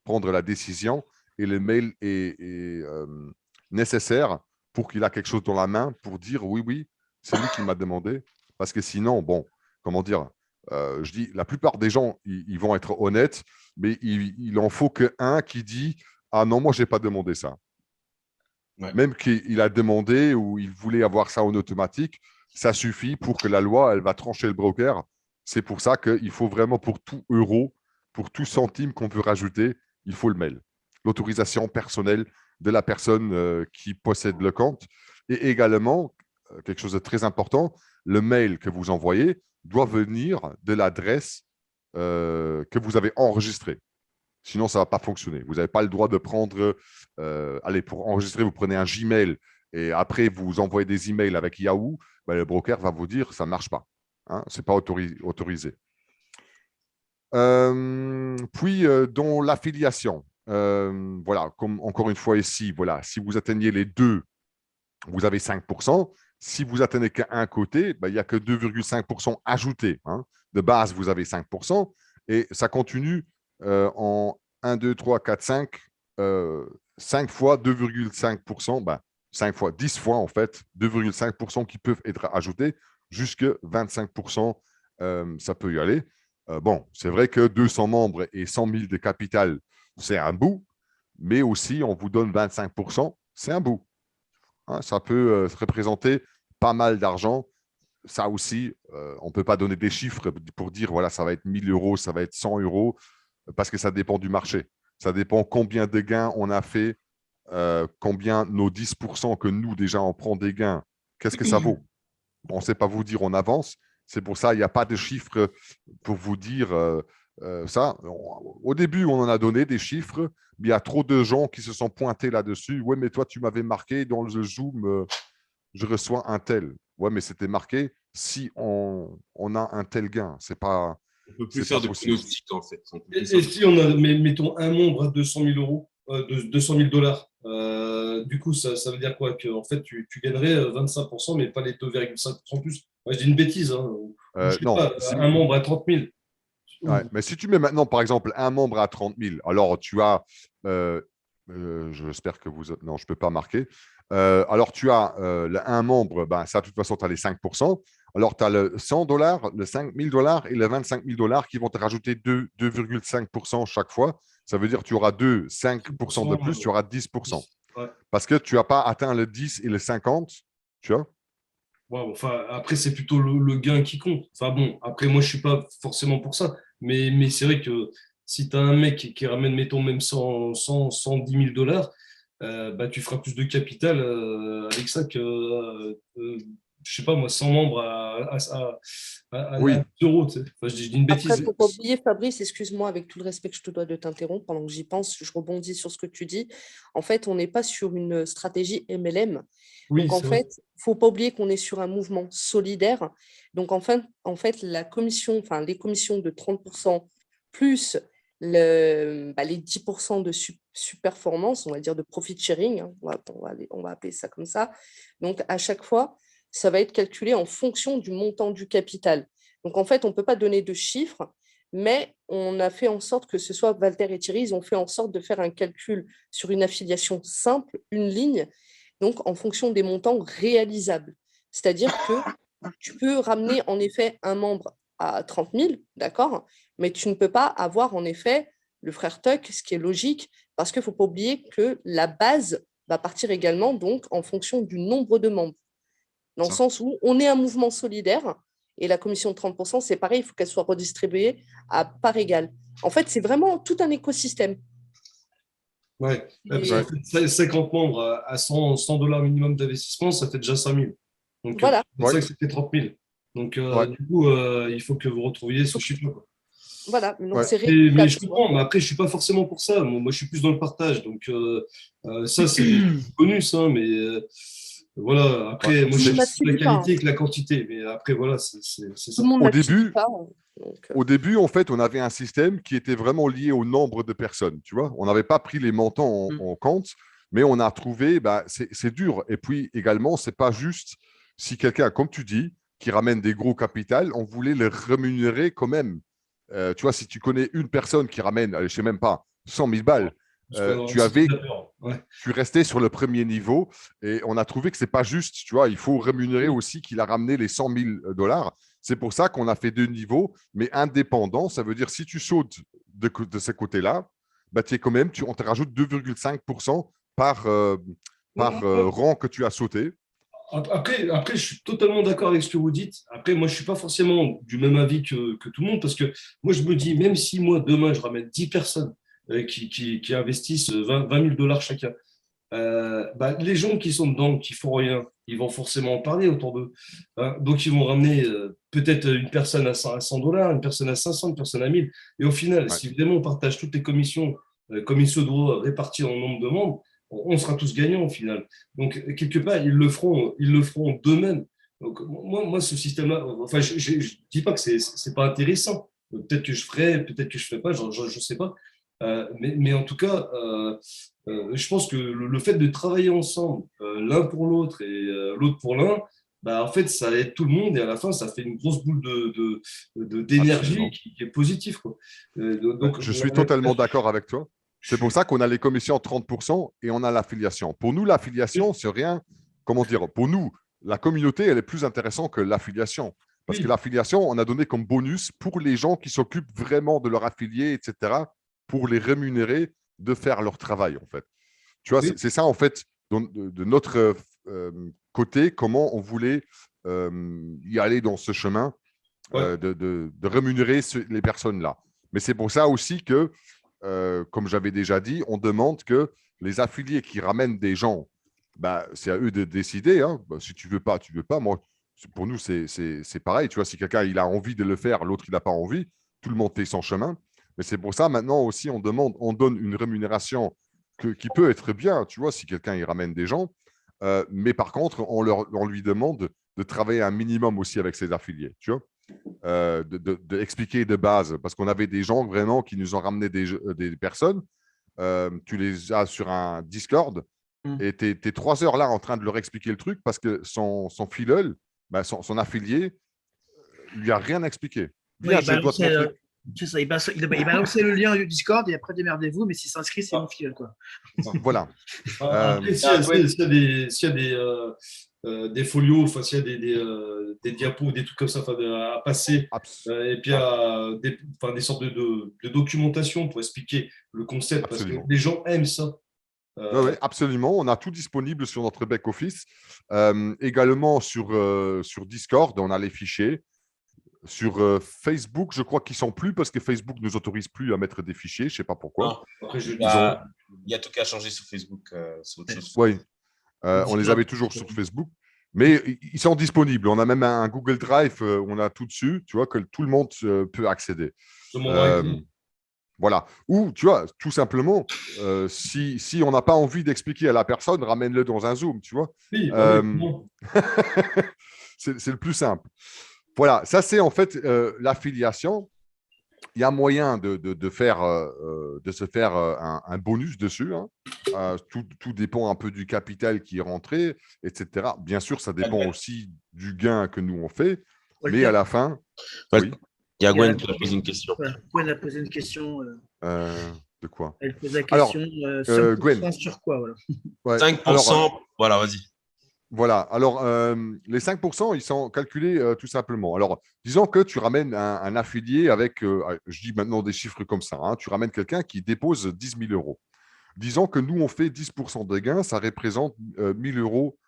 prendre la décision et le mail est nécessaire pour qu'il ait quelque chose dans la main pour dire oui, oui, c'est lui qui m'a demandé. Parce que sinon, bon, comment dire, je dis, la plupart des gens, ils vont être honnêtes, mais il en faut qu'un qui dit ah non, moi, je n'ai pas demandé ça. Ouais. Même qu'il a demandé ou il voulait avoir ça en automatique, ça suffit pour que la loi, elle va trancher le broker. C'est pour ça qu'il faut vraiment pour tout euro, pour tout centime qu'on veut rajouter, il faut le mail. L'autorisation personnelle de la personne qui possède le compte. Et également, quelque chose de très important, le mail que vous envoyez doit venir de l'adresse que vous avez enregistrée. Sinon, ça ne va pas fonctionner. Vous n'avez pas le droit de prendre… allez, pour enregistrer, vous prenez un Gmail et après, vous envoyez des emails avec Yahoo. Ben, le broker va vous dire ça ne marche pas. Hein, ce n'est pas autorisé. Puis, dans l'affiliation, voilà, comme encore une fois ici, voilà, si vous atteignez les deux, vous avez 5%. Si vous atteignez qu'un côté, ben, il n'y a que 2,5% ajouté. Hein. De base, vous avez 5%. Et ça continue en 1, 2, 3, 4, 5, 5 fois 2,5%, ben, 5 fois, 10 fois en fait, 2,5% qui peuvent être ajoutés, jusqu'à 25%, ça peut y aller. Bon, c'est vrai que 200 membres et 100 000 de capital, c'est un bout, mais aussi on vous donne 25%, c'est un bout. Hein, ça peut représenter pas mal d'argent. Ça aussi, on ne peut pas donner des chiffres pour dire, voilà, ça va être 1 000 euros, ça va être 100 euros, parce que ça dépend du marché. Ça dépend combien de gains on a fait, combien nos 10% que nous, déjà, on prend des gains, qu'est-ce que ça vaut? On ne sait pas vous dire en avance. C'est pour ça qu'il n'y a pas de chiffres pour vous dire ça. Au début, on en a donné des chiffres, mais il y a trop de gens qui se sont pointés là-dessus. Oui, mais toi, tu m'avais marqué dans le Zoom, je reçois un tel. Oui, mais c'était marqué si on a un tel gain. C'est pas. On ne peut plus faire de pronostics, en fait. Et si on a, mettons, un membre à 200 000 euros, 200 000 dollars, du coup, ça veut dire quoi? Que en fait, tu gagnerais 25%, mais pas les 2,5% plus. Moi, je dis une bêtise. Hein. Je sais non, pas, un membre à 30 000. Ouais, mais si tu mets maintenant, par exemple, un membre à 30 000, alors tu as, j'espère que vous… Non, je ne peux pas marquer. Alors, tu as un membre, ben, ça, de toute façon, tu as les 5%. Alors, tu as le 100 $, le 5 000 $ et le 25 000 $ qui vont te rajouter 2,5% chaque fois. Ça veut dire que tu auras 5% de plus, tu auras 10%. Ouais. Parce que tu n'as pas atteint le 10 et le 50, tu vois. Wow, enfin, après, c'est plutôt le gain qui compte. Enfin bon, après, moi, je ne suis pas forcément pour ça. Mais c'est vrai que si tu as un mec qui ramène, mettons, même 110 000 $, tu feras plus de capital avec ça que, je sais pas moi, 100 membres à Oui, 10 euros. Tu sais. Enfin, je dis une Après, il bêtise. ne faut pas oublier, Fabrice, excuse-moi, avec tout le respect que je te dois de t'interrompre, pendant que j'y pense, je rebondis sur ce que tu dis. En fait, on n'est pas sur une stratégie MLM. Oui, Donc, en c'est vrai. fait, il ne faut pas oublier qu'on est sur un mouvement solidaire. Donc, la commission, enfin, les commissions de 30% plus les 10% de performance, on va dire de profit sharing, hein, on va appeler ça comme ça. Donc, à chaque fois, ça va être calculé en fonction du montant du capital. Donc, en fait, on ne peut pas donner de chiffres, mais on a fait en sorte que ce soit Walter et Thierry, ils ont fait en sorte de faire un calcul sur une affiliation simple, une ligne, donc en fonction des montants réalisables. C'est-à-dire que tu peux ramener en effet un membre à 30 000, d'accord, mais tu ne peux pas avoir en effet le frère Tuck, ce qui est logique, parce qu'il ne faut pas oublier que la base va partir également donc en fonction du nombre de membres, dans le sens où on est un mouvement solidaire et la commission de 30%, c'est pareil, il faut qu'elle soit redistribuée à part égale. En fait, c'est vraiment tout un écosystème. Ouais. Parce ouais. qu'en fait, 50 membres à 100 $ minimum d'investissement, ça fait déjà 5 000. Donc, Voilà. c'est pour ça Ouais, que c'était 30 000. Donc, ouais, du coup, il faut que vous retrouviez ce chiffre-là. Voilà, donc ouais. c'est Mais rééquitable, je tu vois. comprends, mais après, je ne suis pas forcément pour ça. Moi, je suis plus dans le partage. Donc, ça, c'est des bonus. Hein, mais voilà, Ouais. après, moi, je Tout le monde cherche là-dessus la dit pas, hein. qualité que la quantité. Mais après, voilà, c'est Tout ça. le monde Au là-dessus dit début, pas, hein. Donc, Au début, en fait, on avait un système qui était vraiment lié au nombre de personnes. Tu vois, on n'avait pas pris les montants en compte, mais on a trouvé, bah, c'est dur. Et puis également, c'est pas juste si quelqu'un, comme tu dis, qui ramène des gros capitals, on voulait le rémunérer quand même. Tu vois, si tu connais une personne qui ramène, allez, je sais même pas, 100 000 balles, Parce qu'on tu c'est avais d'accord. Ouais. tu restais sur le premier niveau et on a trouvé que c'est pas juste. Tu vois, il faut rémunérer aussi qu'il a ramené les 100 000 dollars. C'est pour ça qu'on a fait deux niveaux, mais indépendants. Ça veut dire si tu sautes de ce côté-là, bah, quand même, on te rajoute 2,5% par rang que tu as sauté. Après, je suis totalement d'accord avec ce que vous dites. Après, moi, je ne suis pas forcément du même avis que tout le monde parce que moi, je me dis, même si moi, demain, je ramène 10 personnes qui investissent 20 000 $ chacun, les gens qui sont dedans, qui font rien, ils vont forcément en parler autour d'eux. Hein. Donc, ils vont ramener peut-être une personne à 100 $, une personne à 500, une personne à 1000. Et au final, Ouais. si vraiment on partage toutes les commissions comme il se doit, réparties en nombre de membres, on sera tous gagnants au final. Donc, quelque part, ils le feront d'eux-mêmes. Donc, moi, ce système-là, enfin, je ne dis pas que c'est pas intéressant. Peut-être que je ferai, peut-être que je ne ferai pas, je ne sais pas. Mais en tout cas, je pense que le fait de travailler ensemble, l'un pour l'autre et l'autre pour l'un, en fait, ça aide tout le monde et à la fin, ça fait une grosse boule d'énergie Absolument. qui est positive, quoi. Ouais, Donc, je suis totalement d'accord avec toi. je C'est pour suis. ça qu'on a les commissions à 30% et on a l'affiliation. Pour nous, l'affiliation, c'est rien. Comment dire? Pour nous, la communauté, elle est plus intéressante que l'affiliation. Parce que Oui, l'affiliation, on a donné comme bonus pour les gens qui s'occupent vraiment de leur affilié, etc., pour les rémunérer de faire leur travail, en fait. Tu vois, oui, c'est ça, en fait, de notre côté, comment on voulait y aller dans ce chemin ouais. de rémunérer les personnes-là. Mais c'est pour ça aussi que, comme j'avais déjà dit, on demande que les affiliés qui ramènent des gens, bah, c'est à eux de décider. Hein. Bah, si tu veux pas, tu veux pas. Moi, pour nous, c'est pareil. Tu vois, si quelqu'un il a envie de le faire, l'autre il n'a pas envie, tout le monde fait son chemin. Mais c'est pour ça maintenant aussi on demande, on donne une rémunération qui peut être bien. Tu vois, si quelqu'un il ramène des gens, mais par contre on lui demande de travailler un minimum aussi avec ses affiliés. Tu vois expliquer de base, parce qu'on avait des gens vraiment qui nous ont ramené des personnes, tu les as sur un Discord, et tu es 3 heures là en train de leur expliquer le truc, parce que son filleul, son affilié, lui a rien expliqué. Ouais, Viens, je dois te montrer. c'est ça, il balançait le lien du Discord et après démerdez-vous, mais s'il s'inscrit, c'est mon filleul, quoi. Voilà. Après, s'il y a des folios, enfin, s'il y a des diapos, des trucs comme ça à passer, et puis des sortes de documentation pour expliquer le concept, parce que Absolument. les gens aiment ça. Oui, absolument. On a tout disponible sur notre back-office. Également sur Discord, on a les fichiers. Sur Facebook, je crois qu'ils sont plus parce que Facebook ne nous autorise plus à mettre des fichiers. Je ne sais pas pourquoi. Après, je dis Ils ont, Il y a tout qu'à changer sur Facebook. C'est autre chose. Oui, on les avait toujours sur Facebook, mais ils sont disponibles. On a même un Google Drive, on a tout dessus, tu vois, que tout le monde peut accéder. Voilà. Ou, tu vois, tout simplement, si on n'a pas envie d'expliquer à la personne, ramène-le dans un Zoom, tu vois. Oui, c'est le plus simple. Voilà, ça c'est en fait l'affiliation. Il y a moyen de se faire un bonus dessus. Hein. Tout dépend un peu du capital qui est rentré, etc. Bien sûr, ça dépend aussi du gain que nous on fait. Mais à la fin, oui. Il y a Gwen qui a posé une question. Gwen a posé une question. De quoi? Elle pose la question Gwen, sur quoi, voilà. Ouais, 5%, alors, voilà, vas-y. Voilà, alors les 5%, ils sont calculés tout simplement. Alors, disons que tu ramènes un affilié avec, je dis maintenant des chiffres comme ça, hein, tu ramènes quelqu'un qui dépose 10 000 euros. Disons que nous, on fait 10% de gains, ça représente 1 000 euros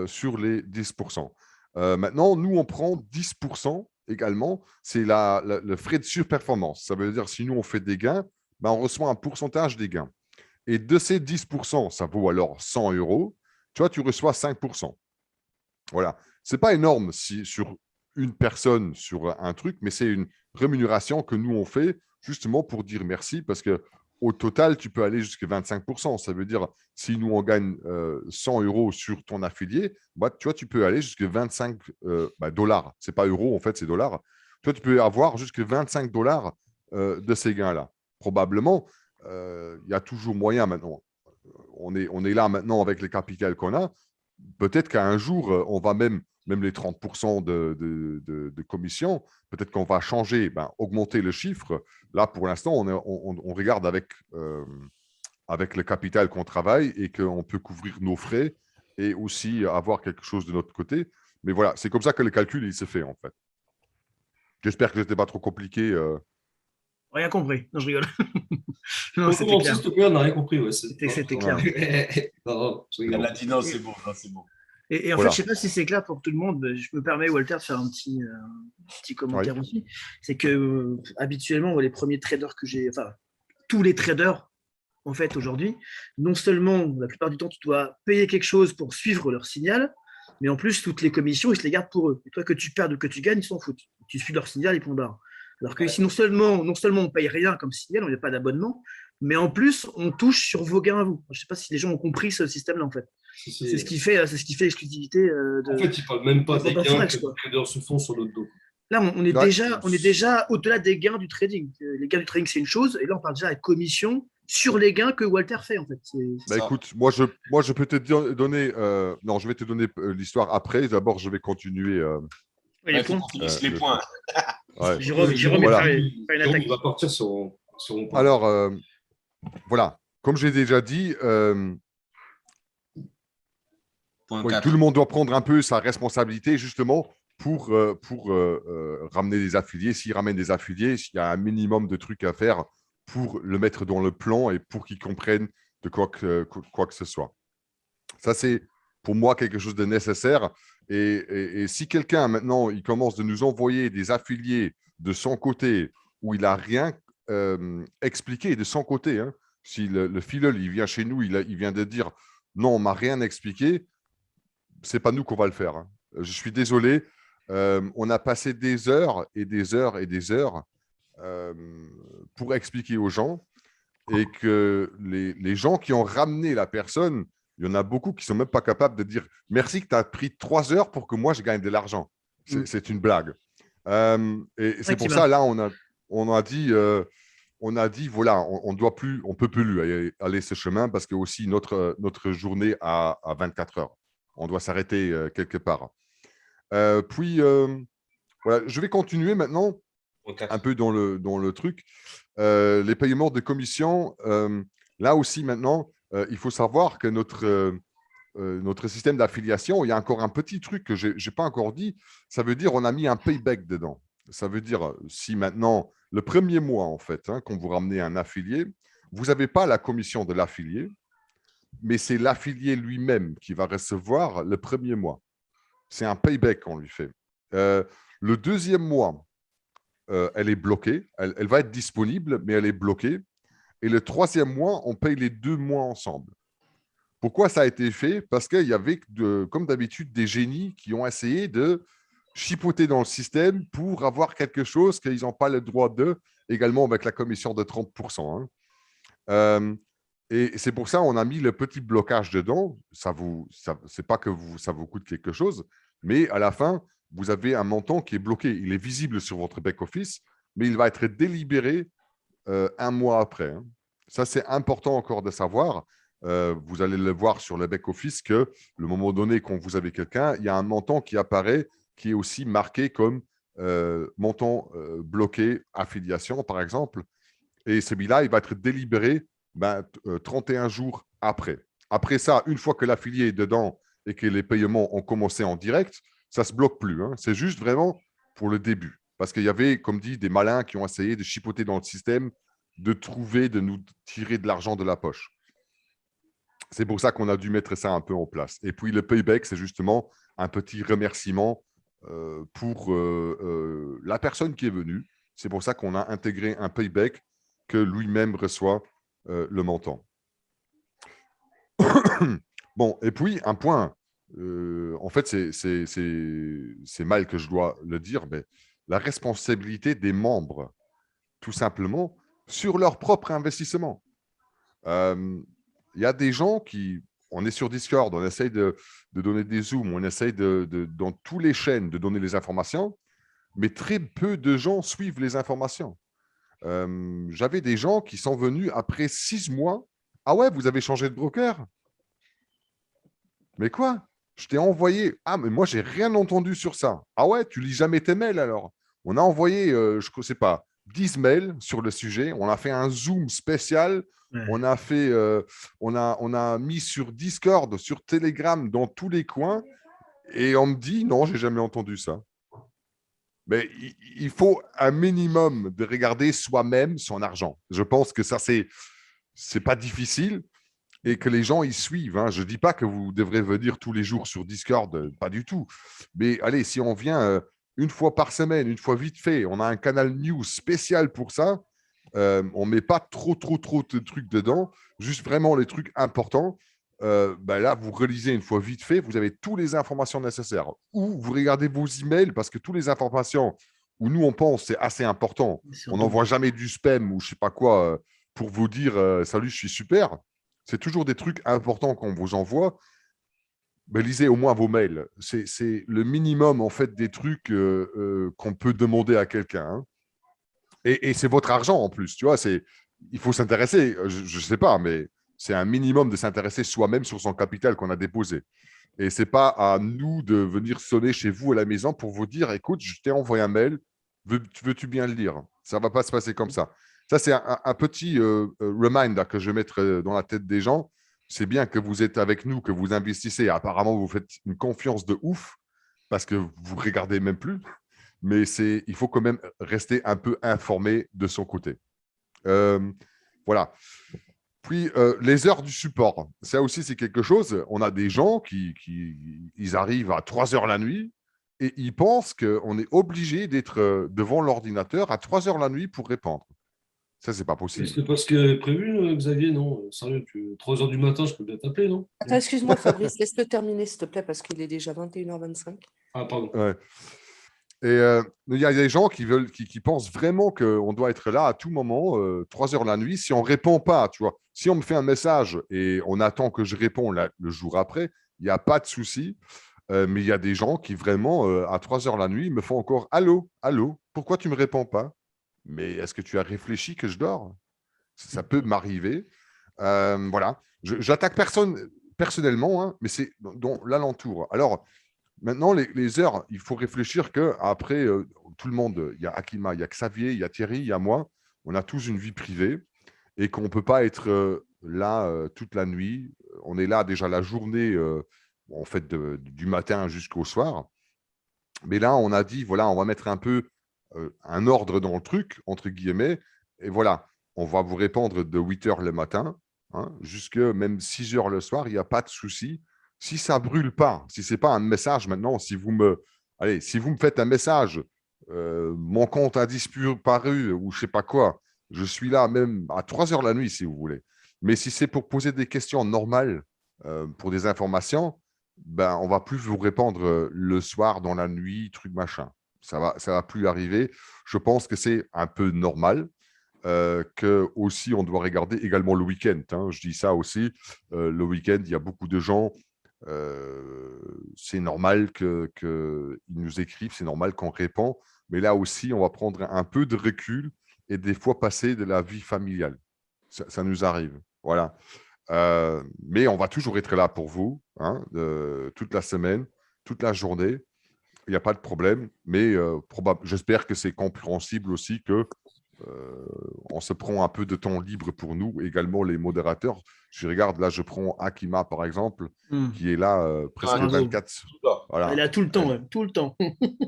sur les 10%. Maintenant, nous, on prend 10% également, c'est le frais de surperformance. Ça veut dire si nous, on fait des gains, ben, on reçoit un pourcentage des gains. Et de ces 10%, ça vaut alors 100 euros. Tu vois, tu reçois 5%. Voilà. Ce n'est pas énorme sur une personne, sur un truc, mais c'est une rémunération que nous, on fait justement pour dire merci parce qu'au total, tu peux aller jusqu'à 25%. Ça veut dire, si nous, on gagne 100 euros sur ton affilié, bah, tu vois, tu peux aller jusqu'à 25 dollars. Ce n'est pas euros, en fait, c'est dollars. Toi, tu peux avoir jusqu'à 25 dollars de ces gains-là. Probablement, il y a toujours moyen maintenant. On est là maintenant avec les capitales qu'on a. Peut-être qu'à un jour, on va même les 30% de commission, peut-être qu'on va changer, augmenter le chiffre. Là, pour l'instant, on regarde avec le capital qu'on travaille et qu'on peut couvrir nos frais et aussi avoir quelque chose de notre côté. Mais voilà, c'est comme ça que le calcul, il se fait, en fait. J'espère que ce n'était pas trop compliqué. Rien compris. Non, je rigole. Non, c'était clair. On n'a rien compris. Ouais, c'était clair. Non, elle a dit non, c'est bon. C'est bon. Et en fait, je ne sais pas si c'est clair pour tout le monde. Je me permets, Walter, de faire un petit commentaire aussi. C'est que habituellement, les premiers traders que j'ai, enfin, tous les traders, en fait, aujourd'hui, non seulement, la plupart du temps, tu dois payer quelque chose pour suivre leur signal, mais en plus, toutes les commissions, ils se les gardent pour eux. Et toi, que tu perdes ou que tu gagnes, ils s'en foutent. Tu suis leur signal, ils point barre. Alors que ici, non seulement on ne paye rien comme signal, on n'a pas d'abonnement, mais en plus, on touche sur vos gains à vous. Je ne sais pas si les gens ont compris ce système-là, en fait. C'est ce qui fait l'exclusivité de. En fait, ils ne parlent même pas des gains que les traders se font sur notre dos. Là, on est déjà au-delà des gains du trading. Les gains du trading, c'est une chose, et là, on parle déjà de commission sur les gains que Walter fait, en fait. Écoute, moi, je peux te donner. Non, je vais te donner l'histoire après. D'abord, je vais continuer. Les points. Les points. Ouais. Jérôme, voilà. Il va partir sur mon point. Alors, voilà. Comme j'ai déjà dit, tout le monde doit prendre un peu sa responsabilité, justement, pour ramener des affiliés. S'il ramène des affiliés, il y a un minimum de trucs à faire pour le mettre dans le plan et pour qu'ils comprennent de quoi que ce soit. Ça, c'est pour moi quelque chose de nécessaire. Et si quelqu'un, maintenant, il commence de nous envoyer des affiliés de son côté où il n'a rien expliqué de son côté, hein, si le filleul, il vient chez nous, il vient de dire « non, on ne m'a rien expliqué », ce n'est pas nous qu'on va le faire. Hein. Je suis désolé. On a passé des heures et des heures et des heures pour expliquer aux gens et que les gens qui ont ramené la personne, il y en a beaucoup qui ne sont même pas capables de dire « merci que tu as pris 3 heures pour que moi, je gagne de l'argent ». C'est une blague. Et c'est pour ça, là, on a dit, voilà, on ne peut plus aller ce chemin parce que aussi notre journée a 24 heures. On doit s'arrêter quelque part. Puis, voilà, je vais continuer maintenant un peu dans le truc. Les paiements de commission, là aussi maintenant, il faut savoir que notre système d'affiliation, il y a encore un petit truc que je n'ai pas encore dit. Ça veut dire on a mis un payback dedans. Ça veut dire si maintenant, le premier mois, en fait, hein, quand vous ramenez un affilié, vous n'avez pas la commission de l'affilié, mais c'est l'affilié lui-même qui va recevoir le premier mois. C'est un payback qu'on lui fait. Le deuxième mois, elle est bloquée. Elle va être disponible, mais elle est bloquée. Et le 3e mois, on paye les 2 mois ensemble. Pourquoi ça a été fait? Parce qu'il y avait, comme d'habitude, des génies qui ont essayé de chipoter dans le système pour avoir quelque chose qu'ils n'ont pas le droit de, également avec la commission de 30%. Hein. Et c'est pour ça qu'on a mis le petit blocage dedans. C'est pas que ça vous coûte quelque chose, mais à la fin, vous avez un montant qui est bloqué. Il est visible sur votre back-office, mais il va être délibéré 1 mois après. Hein. Ça, c'est important encore de savoir. Vous allez le voir sur le back-office que le moment donné, quand vous avez quelqu'un, il y a un montant qui apparaît qui est aussi marqué comme montant bloqué affiliation, par exemple. Et celui-là, il va être délibéré 31 jours après. Après ça, une fois que l'affilié est dedans et que les paiements ont commencé en direct, ça ne se bloque plus. Hein. C'est juste vraiment pour le début. Parce qu'il y avait, comme dit, des malins qui ont essayé de chipoter dans le système, de nous tirer de l'argent de la poche. C'est pour ça qu'on a dû mettre ça un peu en place. Et puis, le payback, c'est justement un petit remerciement pour la personne qui est venue. C'est pour ça qu'on a intégré un payback que lui-même reçoit le montant. Bon, et puis, un point, en fait, c'est mal que je dois le dire, mais la responsabilité des membres, tout simplement, sur leur propre investissement. Il y a des gens qui, on est sur Discord, on essaye de donner des zooms, on essaye dans toutes les chaînes de donner les informations, mais très peu de gens suivent les informations. J'avais des gens qui sont venus après 6 mois. Ah ouais, vous avez changé de broker? Mais quoi? Je t'ai envoyé. Ah, mais moi, j'ai rien entendu sur ça. Ah ouais, tu lis jamais tes mails alors? On a envoyé, je ne sais pas, 10 mails sur le sujet. On a fait un Zoom spécial. Ouais. On a mis sur Discord, sur Telegram, dans tous les coins. Et on me dit, non, j'ai jamais entendu ça. Mais il faut un minimum de regarder soi-même son argent. Je pense que ça, c'est pas difficile et que les gens y suivent. Hein. Je ne dis pas que vous devrez venir tous les jours sur Discord, pas du tout. Mais allez, si on vient une fois par semaine, une fois vite fait, on a un canal news spécial pour ça. On ne met pas trop de trucs dedans, juste vraiment les trucs importants. Là, vous relisez une fois vite fait, vous avez toutes les informations nécessaires. Ou vous regardez vos emails, parce que toutes les informations où nous, on pense c'est assez important. On n'envoie jamais du spam ou je ne sais pas quoi pour vous dire « Salut, je suis super ». C'est toujours des trucs importants qu'on vous envoie. Lisez au moins vos mails. C'est le minimum, en fait, des trucs qu'on peut demander à quelqu'un. Hein. Et c'est votre argent, en plus. Tu vois, il faut s'intéresser. Je ne sais pas, mais c'est un minimum de s'intéresser soi-même sur son capital qu'on a déposé. Et ce n'est pas à nous de venir sonner chez vous à la maison pour vous dire « Écoute, je t'ai envoyé un mail, veux-tu bien le lire ?» Ça ne va pas se passer comme ça. Ça, c'est un petit reminder que je vais mettre dans la tête des gens. C'est bien que vous êtes avec nous, que vous investissez. Apparemment, vous faites une confiance de ouf parce que vous ne regardez même plus. Mais il faut quand même rester un peu informé de son côté. Voilà. Puis, les heures du support. Ça aussi, c'est quelque chose. On a des gens ils arrivent à 3 heures la nuit et ils pensent qu'on est obligé d'être devant l'ordinateur à 3 heures la nuit pour répondre. Ça, c'est pas possible. C'est pas ce qui est prévu, Xavier, non? Sérieux, 3 heures du matin, je peux bien t'appeler, non? Attends, excuse-moi, Fabrice, laisse-le terminer, s'il te plaît, parce qu'il est déjà 21h25. Ah, pardon. Ouais. Et il y a des gens qui pensent vraiment qu'on doit être là à tout moment, 3 heures la nuit. Si on ne répond pas, tu vois, si on me fait un message et on attend que je réponde le jour après, il n'y a pas de souci. Mais il y a des gens qui vraiment, à 3 heures la nuit, me font encore « Allô, allô, pourquoi tu ne me réponds pas ?» Mais est-ce que tu as réfléchi que je dors? Ça peut m'arriver. Voilà. J'attaque personne personnellement, hein, mais c'est dans l'alentour. Alors, maintenant, les heures, il faut réfléchir qu'après, tout le monde, il y a Akima, il y a Xavier, il y a Thierry, il y a moi, on a tous une vie privée et qu'on ne peut pas être là toute la nuit. On est là déjà la journée, en fait, du matin jusqu'au soir. Mais là, on a dit, voilà, on va mettre un peu un ordre dans le truc, entre guillemets, et voilà, on va vous répondre de 8 heures le matin, hein, jusque même 6 heures le soir, il n'y a pas de souci. Si ça ne brûle pas, si ce n'est pas un message maintenant, si vous me faites un message, mon compte a disparu ou je ne sais pas quoi, Je suis là même à 3 heures la nuit, si vous voulez. Mais si c'est pour poser des questions normales, pour des informations, ben, on va plus vous répondre le soir, dans la nuit, truc machin. Ça va plus arriver. Je pense que c'est un peu normal. Que aussi on doit regarder également le week-end. Hein. Je dis ça aussi. Le week-end, il y a beaucoup de gens. C'est normal qu'ils nous écrivent, c'est normal qu'on répond. Mais là aussi, on va prendre un peu de recul et des fois passer de la vie familiale. Ça nous arrive. Voilà. Mais on va toujours être là pour vous, hein, toute la semaine, toute la journée. Il n'y a pas de problème. Mais j'espère que c'est compréhensible aussi que on se prend un peu de temps libre pour nous, également les modérateurs. Je regarde, là, je prends Akima, par exemple, qui est là presque Ah, 24. Voilà. Elle a tout le temps, tout le temps.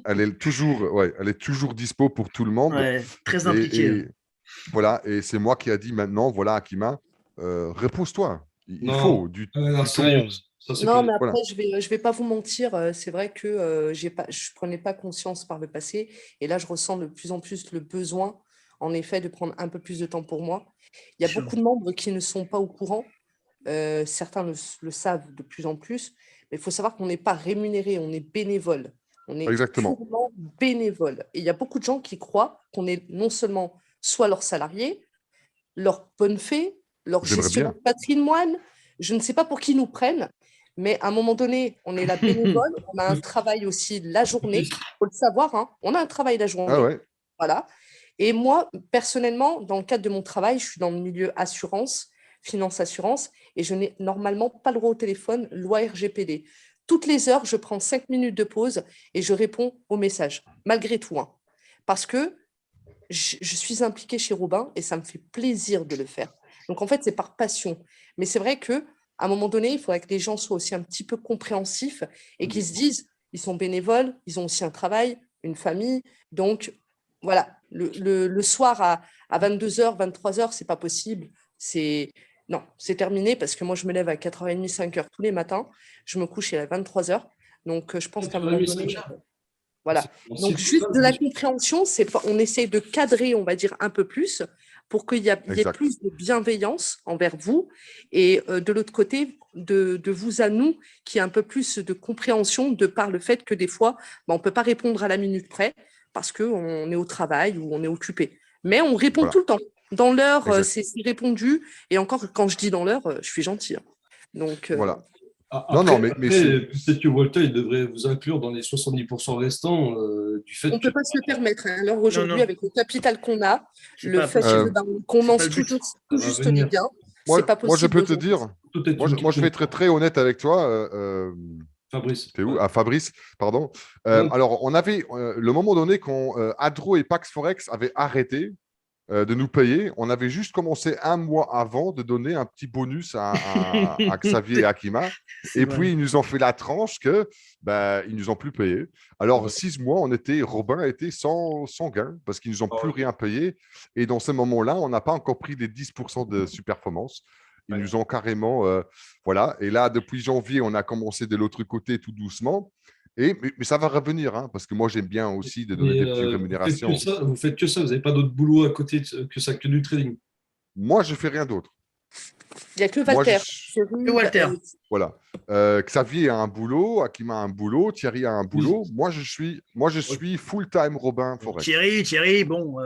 Elle est toujours dispo pour tout le monde. Ouais, très impliquée. Voilà, et c'est moi qui a dit maintenant, voilà, Akima, repose-toi. Il faut du non, temps. sérieux, ça, c'est Non, clair. mais après, Voilà. je vais pas vous mentir. C'est vrai que je prenais pas conscience par le passé. Et là, je ressens de plus en plus le besoin, en effet, de prendre un peu plus de temps pour moi. Il y a Sûr. beaucoup de membres qui ne sont pas au courant. Certains le savent de plus en plus. Mais il faut savoir qu'on n'est pas rémunéré, on est bénévole. On est Exactement. purement bénévole. Et il y a beaucoup de gens qui croient qu'on est non seulement soit leur salarié, leur bonne fée, leur J'aimerais gestionnaire bien. de patrimoine. Je ne sais pas pour qui ils nous prennent, mais à un moment donné, on est là bénévole, on a un travail aussi la journée. Il faut le savoir, hein, on a un travail la journée. Ah ouais. Voilà. Et moi, personnellement, dans le cadre de mon travail, je suis dans le milieu assurance, finance assurance, et je n'ai normalement pas le droit au téléphone, loi RGPD. Toutes les heures, je prends 5 minutes de pause et je réponds aux messages, malgré tout. Hein, parce que je suis impliquée chez Robin et ça me fait plaisir de le faire. Donc, en fait, c'est par passion. Mais c'est vrai qu'à un moment donné, il faudrait que les gens soient aussi un petit peu compréhensifs et qu'ils se disent, ils sont bénévoles, ils ont aussi un travail, une famille. Donc, voilà, le soir à 22h, 23h, c'est pas possible. Non, c'est terminé parce que moi, je me lève à 4h30, 5h tous les matins. Je me couche à 23h. Donc, je pense qu'à un moment donné, voilà. Donc, juste de la compréhension, on essaie de cadrer, on va dire, un peu plus pour qu'il y ait Exact. plus de bienveillance envers vous et de l'autre côté, de vous à nous, qui ait un peu plus de compréhension de par le fait que des fois, on ne peut pas répondre à la minute près parce qu'on est au travail ou on est occupé. Mais on répond Voilà. tout le temps. Dans l'heure, Exact. c'est répondu. Et encore, quand je dis dans l'heure, je suis gentille. Donc, Voilà. Après, Non, mais peut-être que Walter, il devrait vous inclure dans les 70% restants du fait on ne que… peut pas se le permettre. Hein. Alors aujourd'hui, non. avec le capital qu'on a, C'est le pas fait possible. qu'on C'est lance pas le but. tout Ça va juste venir. les biens, moi, c'est pas possible. moi, je peux te aujourd'hui. dire, Peut-être moi, je vais être très honnête avec toi. Fabrice. T'es où? Ouais. Ah, Fabrice, pardon. Ouais. Alors, on avait le moment donné quand Adro et Pax Forex avaient arrêté de nous payer, on avait juste commencé un mois avant de donner un petit bonus à Xavier et Akima. C'est Et vrai. puis, ils nous ont fait la tranche que ils nous ont plus payé. Alors, Ouais. 6 mois, Robin était sans gain parce qu'ils nous ont plus Ouais. rien payé. Et dans ce moment-là, on n'a pas encore pris les 10% de sous-performance. Ils Ouais. nous ont carrément… voilà. Et là, depuis janvier, on a commencé de l'autre côté tout doucement. Mais ça va revenir, hein, parce que moi, j'aime bien aussi de donner Mais, des petites rémunérations. vous faites que ça, vous n'avez pas d'autre boulot à côté que ça, que du trading. Moi, je fais rien d'autre. Il n'y a que Moi, Walter. Que Walter. Voilà. Xavier a un boulot, Akima a un boulot, Thierry a un boulot. Moi, je suis full-time Robin Forex. Thierry, bon.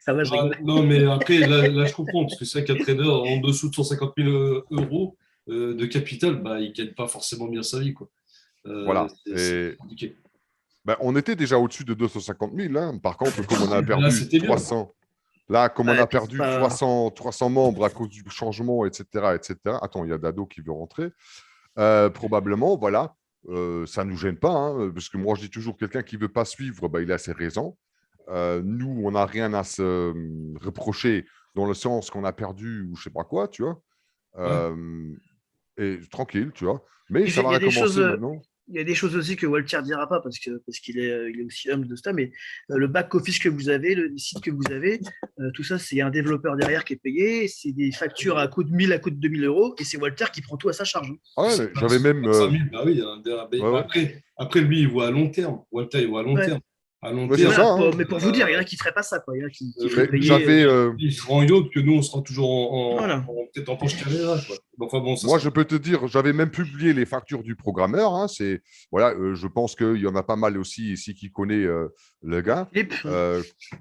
Ça va, je rigole. Non, mais après, là, je comprends, parce que c'est vrai qu'un trader en dessous de 150 000 euros de capital, il ne gagne pas forcément bien sa vie. Quoi. Voilà. C'est compliqué. On était déjà au-dessus de 250 000. Hein. Par contre, comme on a Là, perdu c'était bien. 300, là, comme on Ouais, a perdu pas- 300 membres à cause du changement, etc. Attends, il y a Dado qui veut rentrer. Probablement, voilà. Ça ne nous gêne pas, hein, parce que moi, je dis toujours, quelqu'un qui ne veut pas suivre, il a ses raisons. Nous, on n'a rien à se reprocher dans le sens qu'on a perdu ou je sais pas quoi, tu vois. Et tranquille, tu vois. Mais ça va recommencer maintenant. Il y a des choses aussi que Walter ne dira pas parce qu'il est aussi homme de ça, mais le back-office que vous avez, le site que vous avez, tout ça, c'est un développeur derrière qui est payé, c'est des factures à coût de 1000, à coût de 2000 euros, et c'est Walter qui prend tout à sa charge. Ah ouais, mais j'avais même… 5 000, oui. ouais. Après, lui, il voit à long terme. Walter, il voit à long terme. À long Ouais, c'est terme, ça, hein. Mais pour vous dire, il y en a qui ne feraient pas ça, quoi. Il y en a qui Mais feraient payer. J'avais, ils seront en yacht que nous, on sera toujours Voilà. peut-être en Porsche Carrera, quoi. Mais enfin, bon, ça moi, sera- je peux te dire, j'avais même publié les factures du programmeur. Hein, voilà, je pense qu'il y en a pas mal aussi ici qui connaît le gars. Philippe,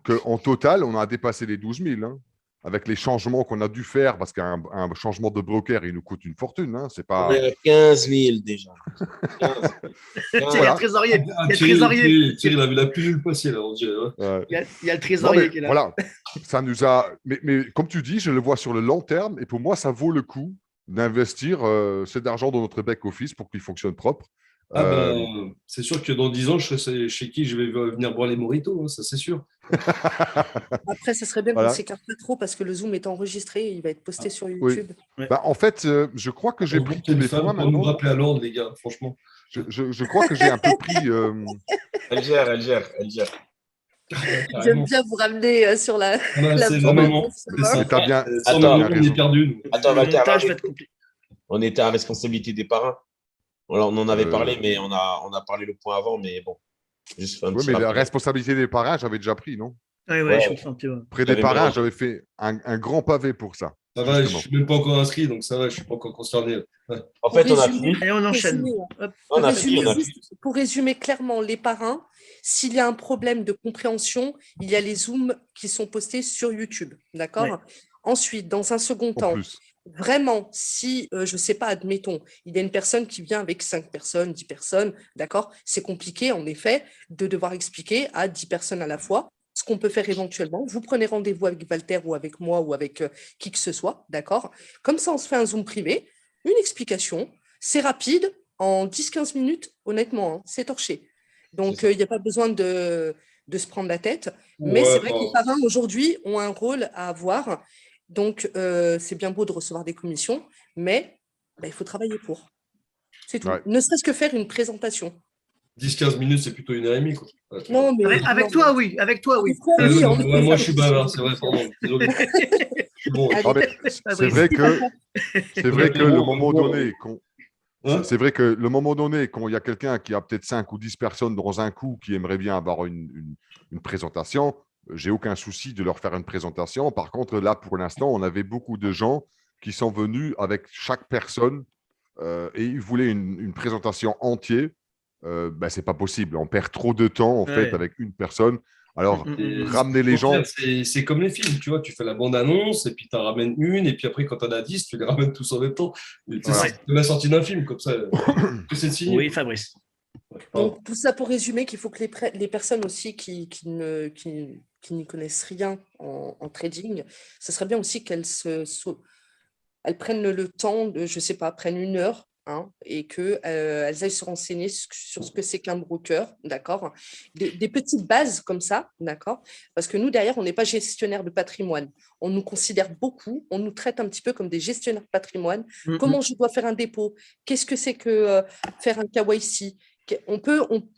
Qu'en total, on a dépassé les 12 000. Hein, avec les changements qu'on a dû faire, parce qu'un changement de broker, il nous coûte une fortune. Hein, c'est On pas... est à 15 000 déjà. 15 000. tiens, il y a Voilà. le trésorier. Ah, Il y a le Thierry, trésorier. il avait la pilule possible, on dirait. Ouais. Ouais. Il y a le Non, trésorier mais qui est là. voilà, ça nous a. Mais comme tu dis, je le vois sur le long terme, et pour moi, ça vaut le coup d'investir cet argent dans notre back-office pour qu'il fonctionne propre. Ah Euh, ben, c'est sûr que dans 10 ans, je sais chez qui je vais venir boire les mojitos, hein, ça c'est sûr. Après, ça serait bien qu'on Voilà. s'écarte pas trop parce que le Zoom est enregistré et il va être posté sur oui. YouTube. Bah, en fait, je crois que j'ai Heureusement pris qu'il y a tous une les femme points pour nous maintenant. rappeler à l'ordre, les gars, franchement. Je crois que j'ai un peu pris. Elle gère, elle gère, elle gère. J'aime Carrément. bien vous ramener sur la, Ouais, la c'est bonne vraiment. réponse, C'est ça. Mais t'as bien. Sans Attends, nous, t'as on est raison. perdu. Nous. Attends, Le Walter, montage va être compliqué. on était à responsabilité des parrains. On en avait Euh, parlé, mais on a parlé le point avant, mais bon. Juste un Oui, petit mais la rappel. responsabilité des parrains, j'avais déjà pris, non? Ouais, Ouais. je comprends un petit peu. Près des J'avais parrains, mélangé. j'avais fait un grand pavé pour ça. Ça va, je justement. suis même pas encore inscrit, donc ça va, je suis pas encore concerné. Ouais. En Pour fait, on a résumer- fini. Et on enchaîne. résumer, Hop. On a Pour fini, résumer on a juste- fini. pour résumer clairement, les parrains, s'il y a un problème de compréhension, il y a les Zooms qui sont postés sur YouTube. D'accord? Ouais. Ensuite, dans un second En temps, plus. vraiment, si, je ne sais pas, admettons, il y a une personne qui vient avec 5 personnes, 10 personnes, d'accord? C'est compliqué, en effet, de devoir expliquer à 10 personnes à la fois ce qu'on peut faire éventuellement. Vous prenez rendez-vous avec Walter ou avec moi ou avec qui que ce soit, d'accord? Comme ça, on se fait un Zoom privé, une explication, c'est rapide, en 10-15 minutes, honnêtement, hein, c'est torché. Donc, C'est ça. il n'y a pas besoin de se prendre la tête. Mais Ouais, c'est vrai que bah, les parrains, aujourd'hui, ont un rôle à avoir. Donc, c'est bien beau de recevoir des commissions, mais bah, il faut travailler pour. C'est tout. Ouais. Ne serait-ce que faire une présentation. 10-15 minutes, c'est plutôt une heure et demie, quoi. Ouais, Non, mais. Avec non, toi, mais- oui. Avec toi, oui. Toi, oui, on Ouais, est moi, ça. je suis bavard, c'est vrai, pardon. Désolé. Bon, Allez. Ah, mais c'est vrai que le moment donné, Hein c'est vrai que le moment donné, quand il y a quelqu'un qui a peut-être 5 ou 10 personnes dans un coup qui aimerait bien avoir une présentation, j'ai aucun souci de leur faire une présentation. Par contre, là, pour l'instant, on avait beaucoup de gens qui sont venus avec chaque personne et ils voulaient une présentation entière. Ben, c'est pas possible. On perd trop de temps, en fait, Ouais. avec une personne. Alors, Et ramener les gens. C'est comme les films, tu vois, tu fais la bande-annonce et puis tu en ramènes une, et puis après, quand tu en as 10, tu les ramènes tous en même temps. Et tu sais, Voilà. c'est la sortie d'un film, comme ça. C'est de signer. Oui, Fabrice. Donc, tout ça pour résumer qu'il faut que les personnes aussi qui n'y connaissent rien en trading, ce serait bien aussi qu'elles elles prennent le temps de, je ne sais pas, prennent une heure, hein, et qu'elles aillent se renseigner sur ce que c'est qu'un broker, d'accord? Des petites bases comme ça, d'accord? Parce que nous, derrière, on n'est pas gestionnaire de patrimoine. On nous considère beaucoup, on nous traite un petit peu comme des gestionnaires de patrimoine. Comment je dois faire un dépôt? Qu'est-ce que c'est que faire un KYC?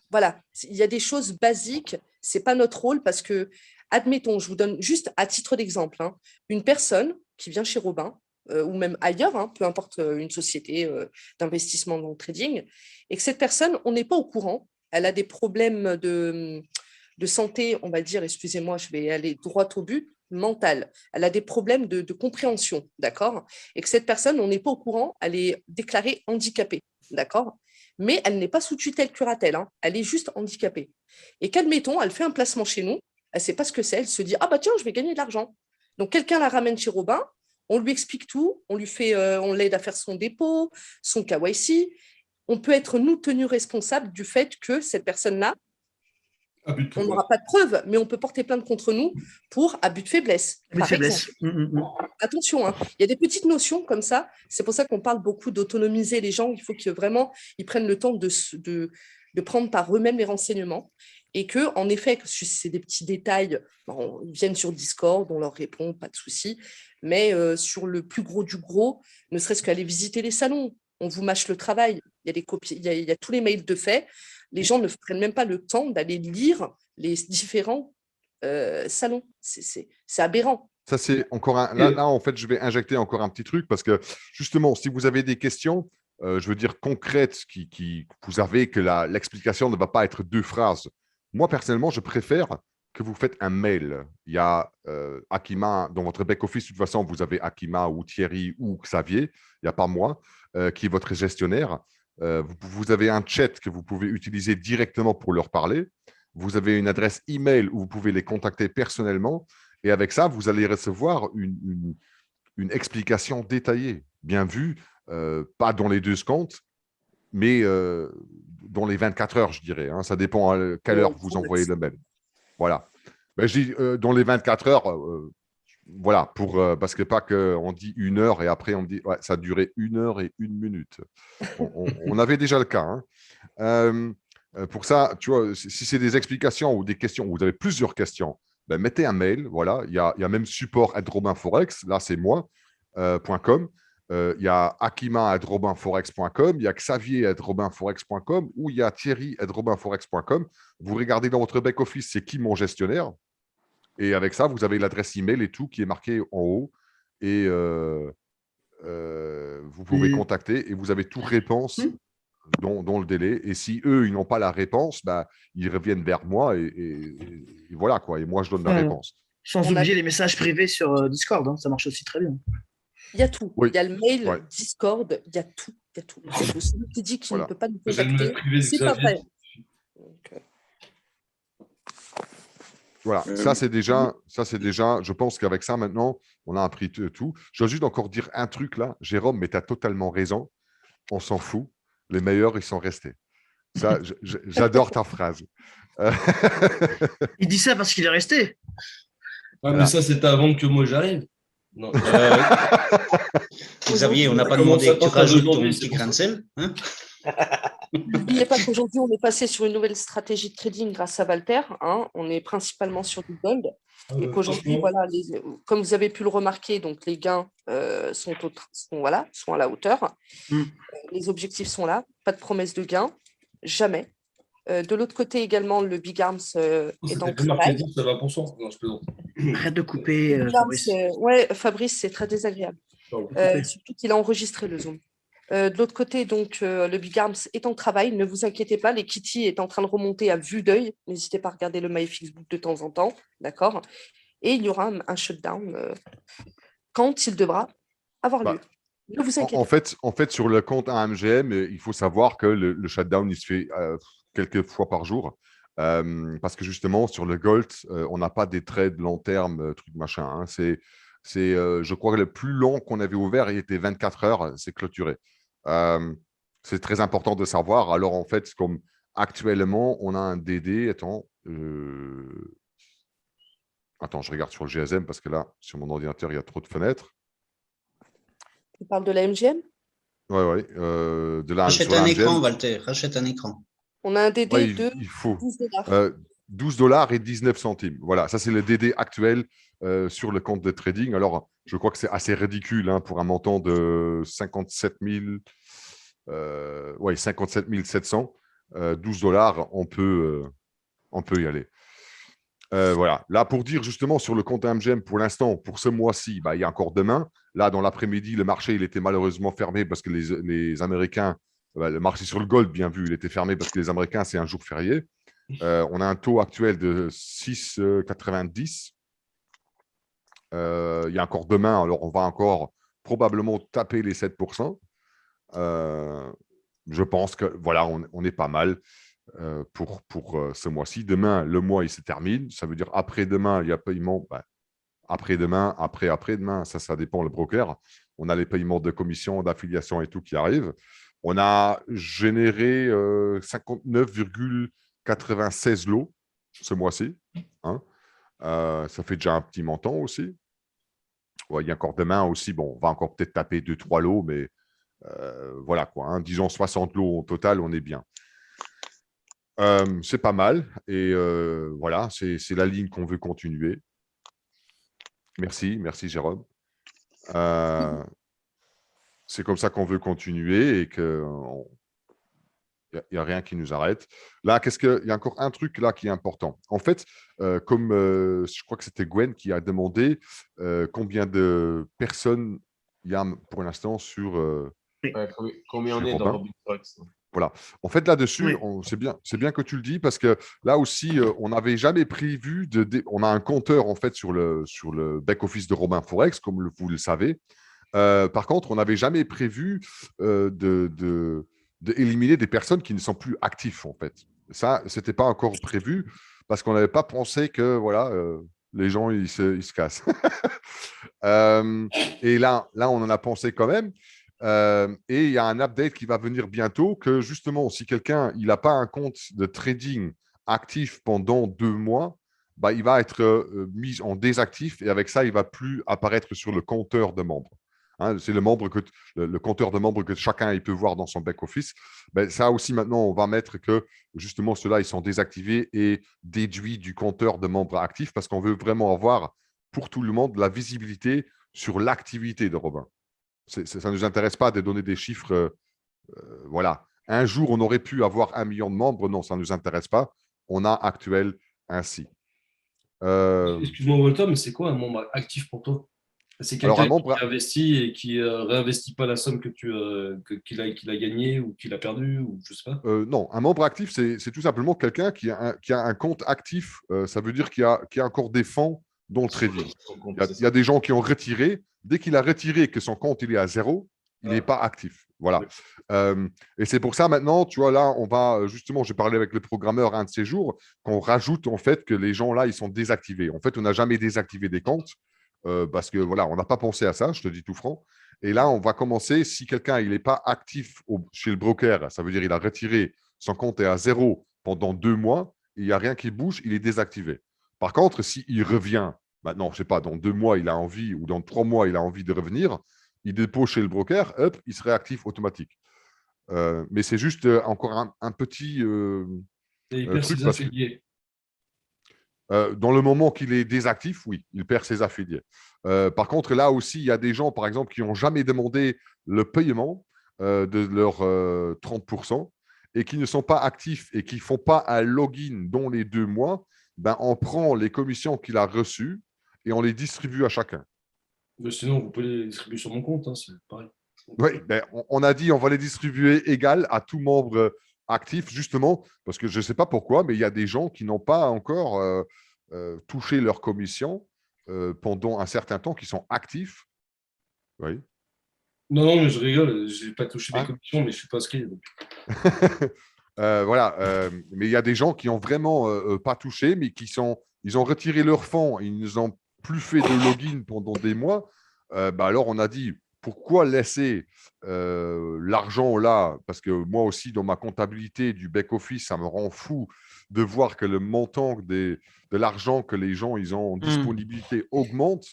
Voilà, il y a des choses basiques, ce n'est pas notre rôle parce que, admettons, je vous donne juste à titre d'exemple, hein, une personne qui vient chez Robin, ou même ailleurs, hein, peu importe une société d'investissement dans le trading, et que cette personne, on n'est pas au courant, elle a des problèmes de santé, on va dire, excusez-moi, je vais aller droit au but, mental, elle a des problèmes de compréhension, d'accord? Et que cette personne, on n'est pas au courant, elle est déclarée handicapée, d'accord? Mais elle n'est pas sous tutelle curatelle, hein, elle est juste handicapée. Et qu'admettons, elle fait un placement chez nous, elle ne sait pas ce que c'est, elle se dit, ah bah tiens, je vais gagner de l'argent. Donc quelqu'un la ramène chez Robin, on lui explique tout, on l'aide à faire son dépôt, son KYC. On peut être, nous, tenus responsables du fait que cette personne-là, on n'aura pas de preuves, mais on peut porter plainte contre nous pour abus de faiblesse. Abus de faiblesse. Attention, hein, il y a des petites notions comme ça. C'est pour ça qu'on parle beaucoup d'autonomiser les gens. Il faut qu'ils vraiment ils prennent le temps de prendre par eux-mêmes les renseignements. Et que, en effet, si c'est des petits détails, ils viennent sur Discord, on leur répond, pas de souci. Mais sur le plus gros du gros, ne serait-ce qu'aller visiter les salons, on vous mâche le travail. Il y a des copies, il y a tous les mails de fait. Les gens ne prennent même pas le temps d'aller lire les différents salons. C'est aberrant. Ça, c'est encore un. Là, en fait, je vais injecter encore un petit truc parce que justement, si vous avez des questions, je veux dire concrètes, vous savez que l'explication ne va pas être 2 phrases. Moi, personnellement, je préfère que vous faites un mail. Il y a Akima, dans votre back-office, de toute façon, vous avez Akima ou Thierry ou Xavier, il n'y a pas moi, qui est votre gestionnaire. Vous avez un chat que vous pouvez utiliser directement pour leur parler. Vous avez une adresse email où vous pouvez les contacter personnellement. Et avec ça, vous allez recevoir une explication détaillée, bien vue, pas dans les 2 secondes, mais dans les 24 heures, je dirais. Hein. Ça dépend à quelle heure vous envoyez le mail. Voilà. Ben, je dis dans les 24 heures, voilà, parce que pas qu'on dit 1 heure et après on dit ouais, ça a duré 1 heure et 1 minute. On avait déjà le cas. Hein. Pour ça, tu vois, si c'est des explications ou des questions, ou vous avez plusieurs questions, ben, mettez un mail. Voilà, il y a même support@robinforex, là c'est moi, .com. Il y a akima@robinforex.com, il y a xavier@robinforex.com ou il y a thierry@robinforex.com. Vous regardez dans votre back-office, c'est qui mon gestionnaire. Et avec ça, vous avez l'adresse email et tout qui est marqué en haut. Et vous pouvez contacter et vous avez toute réponse dans le délai. Et si eux, ils n'ont pas la réponse, bah, ils reviennent vers moi et voilà quoi. Et moi, je donne la réponse. Sans oublier les messages privés sur Discord, hein, ça marche aussi très bien. Il y a tout. Oui. Il y a le mail, Ouais. Discord, il y a tout. Il y a tout. Celui qui dit qu'il Voilà. ne peut pas nous J'ai le mail contacter, privé de c'est pas Xavier. vrai. Donc, Voilà, ça c'est déjà, je pense qu'avec ça maintenant, on a appris tout. Je dois juste encore dire un truc là, Jérôme, mais tu as totalement raison, on s'en fout, les meilleurs, ils sont restés. Ça, j'adore ta phrase. Il dit ça parce qu'il est resté. Ah, mais ça, c'était avant que moi j'arrive. Non. Xavier, on n'a pas Comment demandé ça que tu passe rajoutes ton aujourd'hui, petit c'est grain de sel. Hein. n'oubliez pas qu'aujourd'hui, on est passé sur une nouvelle stratégie de trading grâce à Walter. Hein. On est principalement sur du gold. Et qu'aujourd'hui, voilà, comme vous avez pu le remarquer, donc les gains sont à la hauteur. Les objectifs sont là, pas de promesse de gain, jamais. De l'autre côté également, le Big Arms est en travail. Ça va pour soi. Non, je plaisante. Arrête de couper, Fabrice. Ouais, Fabrice, c'est très désagréable. Surtout qu'il a enregistré le Zoom. De l'autre côté, donc, le Big Arms est en travail. Ne vous inquiétez pas, les Kitty est en train de remonter à vue d'œil. N'hésitez pas à regarder le MyFixBook de temps en temps. D'accord. Et il y aura un shutdown quand il devra avoir lieu. Ne vous inquiétez pas. En fait, sur le compte AMGM, il faut savoir que le shutdown, il se fait quelques fois par jour. Parce que justement, sur le Gold, on n'a pas des trades long terme, truc machin. Hein. Je crois que le plus long qu'on avait ouvert, il était 24 heures, c'est clôturé. C'est très important de savoir. Alors, en fait, comme actuellement, on a un DD. Attends, je regarde sur le GSM parce que là, sur mon ordinateur, il y a trop de fenêtres. Tu parles de la MGM? Oui. Rachète un écran, Walter. Rachète un écran. On a un DD de il faut. 12 $. 12 $ et 19 centimes. Voilà, ça c'est le DD actuel sur le compte de trading. Alors, je crois que c'est assez ridicule hein, pour un montant de 57 700. 12 $, on peut y aller. Voilà. Là, pour dire justement sur le compte MGM, pour l'instant, pour ce mois-ci, bah, il y a encore demain. Là, dans l'après-midi, le marché, il était malheureusement fermé parce que les Américains, le marché sur le gold, bien vu, il était fermé parce que les Américains, c'est un jour férié. On a un taux actuel de 6,90. Il y a encore demain, alors on va encore probablement taper les 7%. Je pense que voilà, on est pas mal pour ce mois-ci. Demain, le mois, il se termine. Ça veut dire après-demain, il y a paiement. Après-demain, après-demain, ça dépend le broker. On a les paiements de commission, d'affiliation et tout qui arrivent. On a généré 59,96 lots ce mois-ci. Hein. Ça fait déjà un petit montant aussi. Ouais, il y a encore demain aussi. Bon, on va encore peut-être taper 2-3 lots, mais voilà quoi. Hein. Disons 60 lots au total, on est bien. C'est pas mal. Et voilà, c'est la ligne qu'on veut continuer. Merci Jérôme. C'est comme ça qu'on veut continuer et que il n'y a rien qui nous arrête. Là, il y a encore un truc là qui est important. En fait, comme je crois que c'était Gwen qui a demandé combien de personnes il y a pour l'instant sur. Combien on est dans Robin Forex? Voilà. En fait, là-dessus, Oui. c'est bien que tu le dis parce que là aussi, on n'avait jamais prévu on a un compteur en fait sur le back-office de Robin Forex, comme vous le savez. Par contre, on n'avait jamais prévu d'éliminer des personnes qui ne sont plus actifs en fait. Ça, c'était pas encore prévu parce qu'on n'avait pas pensé que voilà, les gens ils se cassent. Euh, et là, on en a pensé quand même. Et il y a un update qui va venir bientôt que justement, si quelqu'un il n'a pas un compte de trading actif pendant 2 mois, bah, il va être mis en désactif et avec ça, il va plus apparaître sur le compteur de membres. Hein, c'est le compteur de membres que chacun il peut voir dans son back-office. Ben, ça aussi, maintenant, on va mettre que justement, ceux-là, ils sont désactivés et déduits du compteur de membres actifs parce qu'on veut vraiment avoir pour tout le monde la visibilité sur l'activité de Robin. Ça ne nous intéresse pas de donner des chiffres. Voilà. Un jour, on aurait pu avoir 1 million de membres. Non, ça ne nous intéresse pas. On a actuel ainsi. Excuse-moi, Walter, mais c'est quoi un membre actif pour toi? C'est Alors, quelqu'un un membre, qui investit et qui réinvestit pas la somme qu'il a gagnée ou qu'il a perdue, ou je sais pas. non, un membre actif, c'est tout simplement quelqu'un qui a un compte actif. Ça veut dire qu'il y a encore des fonds dans le trading. Il y a des gens qui ont retiré. Dès qu'il a retiré que son compte il est à zéro, il n'est pas actif. Voilà. Et c'est pour ça maintenant, tu vois, là, on va justement, j'ai parlé avec le programmeur un de ces jours, qu'on rajoute en fait que les gens là, ils sont désactivés. En fait, on n'a jamais désactivé des comptes parce que voilà, on n'a pas pensé à ça, je te dis tout franc. Et là, on va commencer, si quelqu'un il n'est pas actif chez le broker, ça veut dire il a retiré, son compte est à zéro pendant 2 mois, il n'y a rien qui bouge, il est désactivé. Par contre, s'il revient, maintenant, je ne sais pas, dans 2 mois, il a envie, ou dans 3 mois, il a envie de revenir, il dépose chez le broker, hop, il serait actif automatique. Mais c'est juste encore un petit Et il perd truc ses parce que affiliés. dans le moment qu'il est désactif, oui, il perd ses affiliés. Par contre, là aussi, il y a des gens, par exemple, qui n'ont jamais demandé le paiement de leur 30% et qui ne sont pas actifs et qui ne font pas un login dans les 2 mois. Ben, on prend les commissions qu'il a reçues et on les distribue à chacun. Mais sinon, vous pouvez les distribuer sur mon compte, hein, c'est pareil. Oui, ben, on a dit on va les distribuer égal à tout membre actif, justement, parce que je ne sais pas pourquoi, mais il y a des gens qui n'ont pas encore touché leur commission pendant un certain temps, qui sont actifs. Oui. Non, non, mais je rigole, je n'ai pas touché mes Hein. commissions, mais je ne suis pas inscrit. Donc. Voilà. Mais il y a des gens qui ont vraiment pas touché, mais ils ont retiré leur fonds, ils n'ont plus fait de login pendant des mois. Bah alors on a dit pourquoi laisser l'argent là? Parce que moi aussi, dans ma comptabilité du back-office, ça me rend fou de voir que le montant de l'argent que les gens ils ont en disponibilité augmente.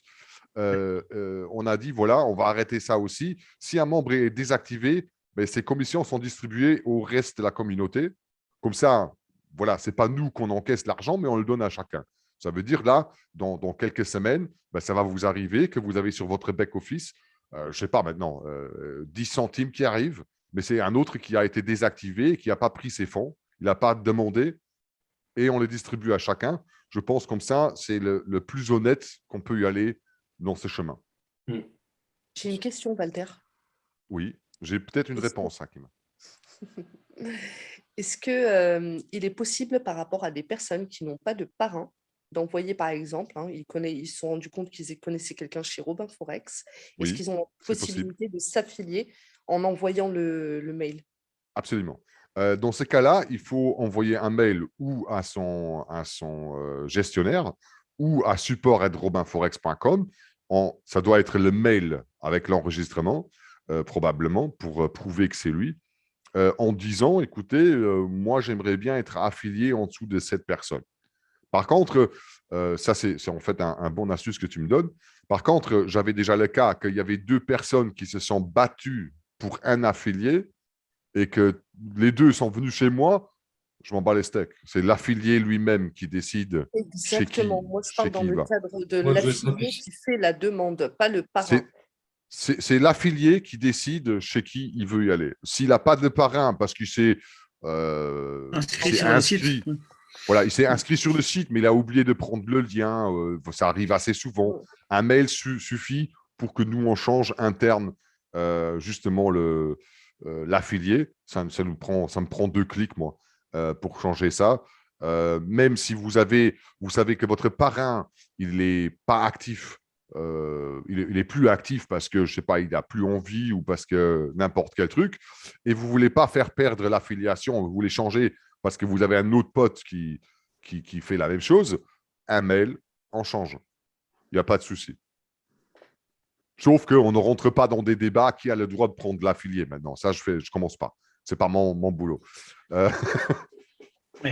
On a dit voilà, on va arrêter ça aussi. Si un membre est désactivé, ben, ces commissions sont distribuées au reste de la communauté. Comme ça, voilà, ce n'est pas nous qu'on encaisse l'argent, mais on le donne à chacun. Ça veut dire là, dans quelques semaines, ben, ça va vous arriver que vous avez sur votre back-office, je ne sais pas maintenant, 10 centimes qui arrivent, mais c'est un autre qui a été désactivé, qui n'a pas pris ses fonds, il n'a pas demandé, et on les distribue à chacun. Je pense comme ça, c'est le plus honnête qu'on peut y aller dans ce chemin. J'ai une question, Walter. Oui, j'ai peut-être une Est-ce que, réponse, Hakim. est-ce que, il est possible par rapport à des personnes qui n'ont pas de parrain d'envoyer par exemple, hein, ils se sont rendus compte qu'ils connaissaient quelqu'un chez Robin Forex, est-ce Oui, qu'ils ont la c'est possible. possibilité de s'affilier en envoyant le mail? Absolument. Dans ces cas-là, il faut envoyer un mail ou à son gestionnaire ou à support@robinforex.com. Ça doit être le mail avec l'enregistrement, probablement, pour prouver que c'est lui, en disant, écoutez, moi, j'aimerais bien être affilié en dessous de cette personne. Par contre, ça, c'est en fait un bon astuce que tu me donnes. Par contre, j'avais déjà le cas qu'il y avait 2 personnes qui se sont battues pour un affilié et que les 2 sont venus chez moi, je m'en bats les steaks. C'est l'affilié lui-même qui décide Exactement. Moi, je chez parle qui dans il le va. cadre de Moi, je vais être l'affilié affiché. qui fait la demande, pas le parrain. C'est l'affilié qui décide chez qui il veut y aller. S'il n'a pas de parrain parce qu'il s'est Inscrit sur le site. inscrit, voilà, il s'est inscrit sur le site, mais il a oublié de prendre le lien. Ça arrive assez souvent. Un mail suffit pour que nous, on change interne justement l'affilié. Ça me prend 2 clics, moi, pour changer ça. Même si vous savez que votre parrain, il n'est pas actif, il est plus actif parce que, je sais pas, il n'a plus envie ou parce que n'importe quel truc, et vous voulez pas faire perdre l'affiliation, vous voulez changer parce que vous avez un autre pote qui fait la même chose, un mail, on change. Il n'y a pas de souci. Sauf qu'on ne rentre pas dans des débats qui a le droit de prendre l'affilié maintenant. Ça, je commence pas. C'est pas mon boulot. Non,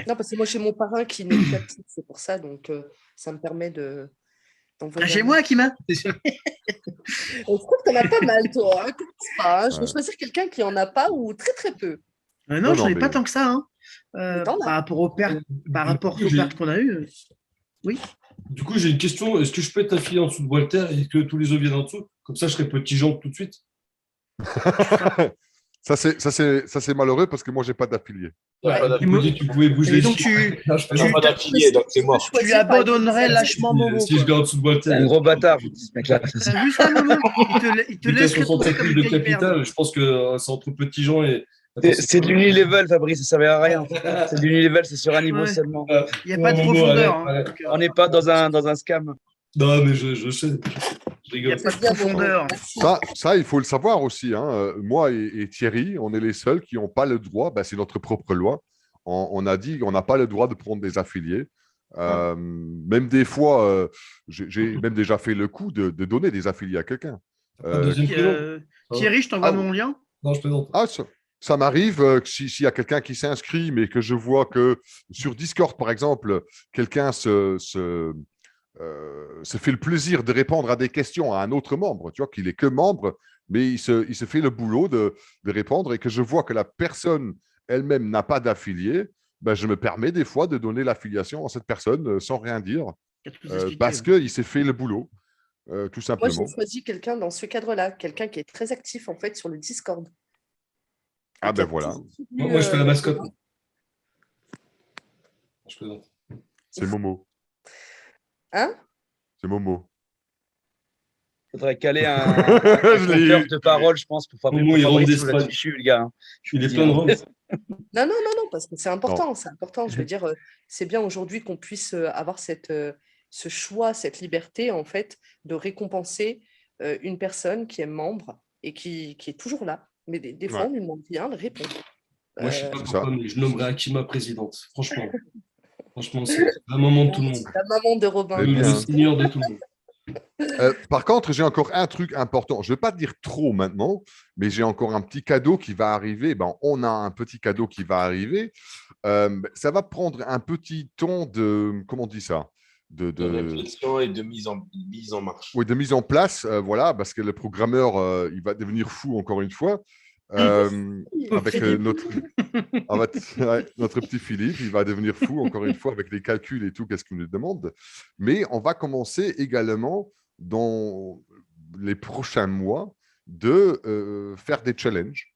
parce que moi, j'ai mon parrain qui n'est plus actif, c'est pour ça. Donc, ça me permet d'envoyer. Chez moi, Kima. Je trouve que t'en as pas mal, toi. Hein, commence pas, hein. Je vais choisir quelqu'un qui en a pas ou très, très peu. Non, j'en ai pas tant que ça. Hein. T'en as. Par rapport aux pertes qu'on a eues. Oui. Du coup, j'ai une question. Est-ce que je peux être affilié en dessous de Walter et que tous les autres viennent en dessous? Comme ça, je serai petit Jean tout de suite. Ça, c'est malheureux parce que moi, j'ai pas d'affilié. Ouais. Il me dit que tu pouvais bouger. Et donc, tu n'as pas d'affilié, donc c'est mort. tu abandonnerais lâchement Momo. Si je vais en dessous de Walter. C'est un gros bâtard, je dis ce mec-là. Juste un moment, il te laisse 67 000 de capital. Je pense que c'est entre petit Jean et. C'est de l'unilevel, Fabrice, ça ne servait à rien. C'est de l'unilevel, c'est sur un niveau Ouais. seulement. Il n'y a pas de profondeur. Hein. On n'est pas dans un scam. Non, mais je sais. Je Il n'y a rigole. pas de profondeur. Ça, il faut le savoir aussi. Hein. Moi et Thierry, on est les seuls qui n'ont pas le droit, c'est notre propre loi. On a dit qu'on n'a pas le droit de prendre des affiliés. Même des fois, j'ai même déjà fait le coup de donner des affiliés à quelqu'un. Thierry, je t'envoie mon lien. Non, je plaisante. Ça m'arrive s'il y a quelqu'un qui s'inscrit, mais que je vois que sur Discord, par exemple, quelqu'un se fait le plaisir de répondre à des questions à un autre membre, tu vois, qu'il est que membre, mais il se fait le boulot de répondre, et que je vois que la personne elle-même n'a pas d'affilié, je me permets des fois de donner l'affiliation à cette personne sans rien dire, parce qu'il s'est fait le boulot, tout simplement. Moi, j'ai choisi quelqu'un dans ce cadre-là, quelqu'un qui est très actif en fait sur le Discord. Ah ben voilà. Moi, je fais la mascotte. Je plaisante. C'est Momo. Hein? C'est Momo. Il faudrait caler un compteur de parole, je pense, pour Momo, il rentre Fabrice sous la d'Espagne. fichu, le gars. Hein. Il est plein de rhum. Non, parce que c'est important, c'est important. Je veux dire, c'est bien aujourd'hui qu'on puisse avoir ce choix, cette liberté, en fait, de récompenser une personne qui est membre et qui est toujours là. Mais des fois, on lui demande bien de répondre. Moi, je ne sais pas pourquoi, mais je nommerais Akima présidente. Franchement, c'est la maman de tout le monde. La maman de Robin. Eh bien. Le seigneur de tout le monde. Par contre, j'ai encore un truc important. Je ne vais pas dire trop maintenant, mais j'ai encore un petit cadeau qui va arriver. On a un petit cadeau qui va arriver. Ça va prendre un petit temps de... Comment on dit ça? De réflexion et de mise en marche. Oui, de mise en place, voilà, parce que le programmeur, il va devenir fou encore une fois. Avec notre petit Philippe, il va devenir fou encore une fois avec les calculs et tout, qu'est-ce qu'il nous demande. Mais on va commencer également dans les prochains mois de faire des challenges.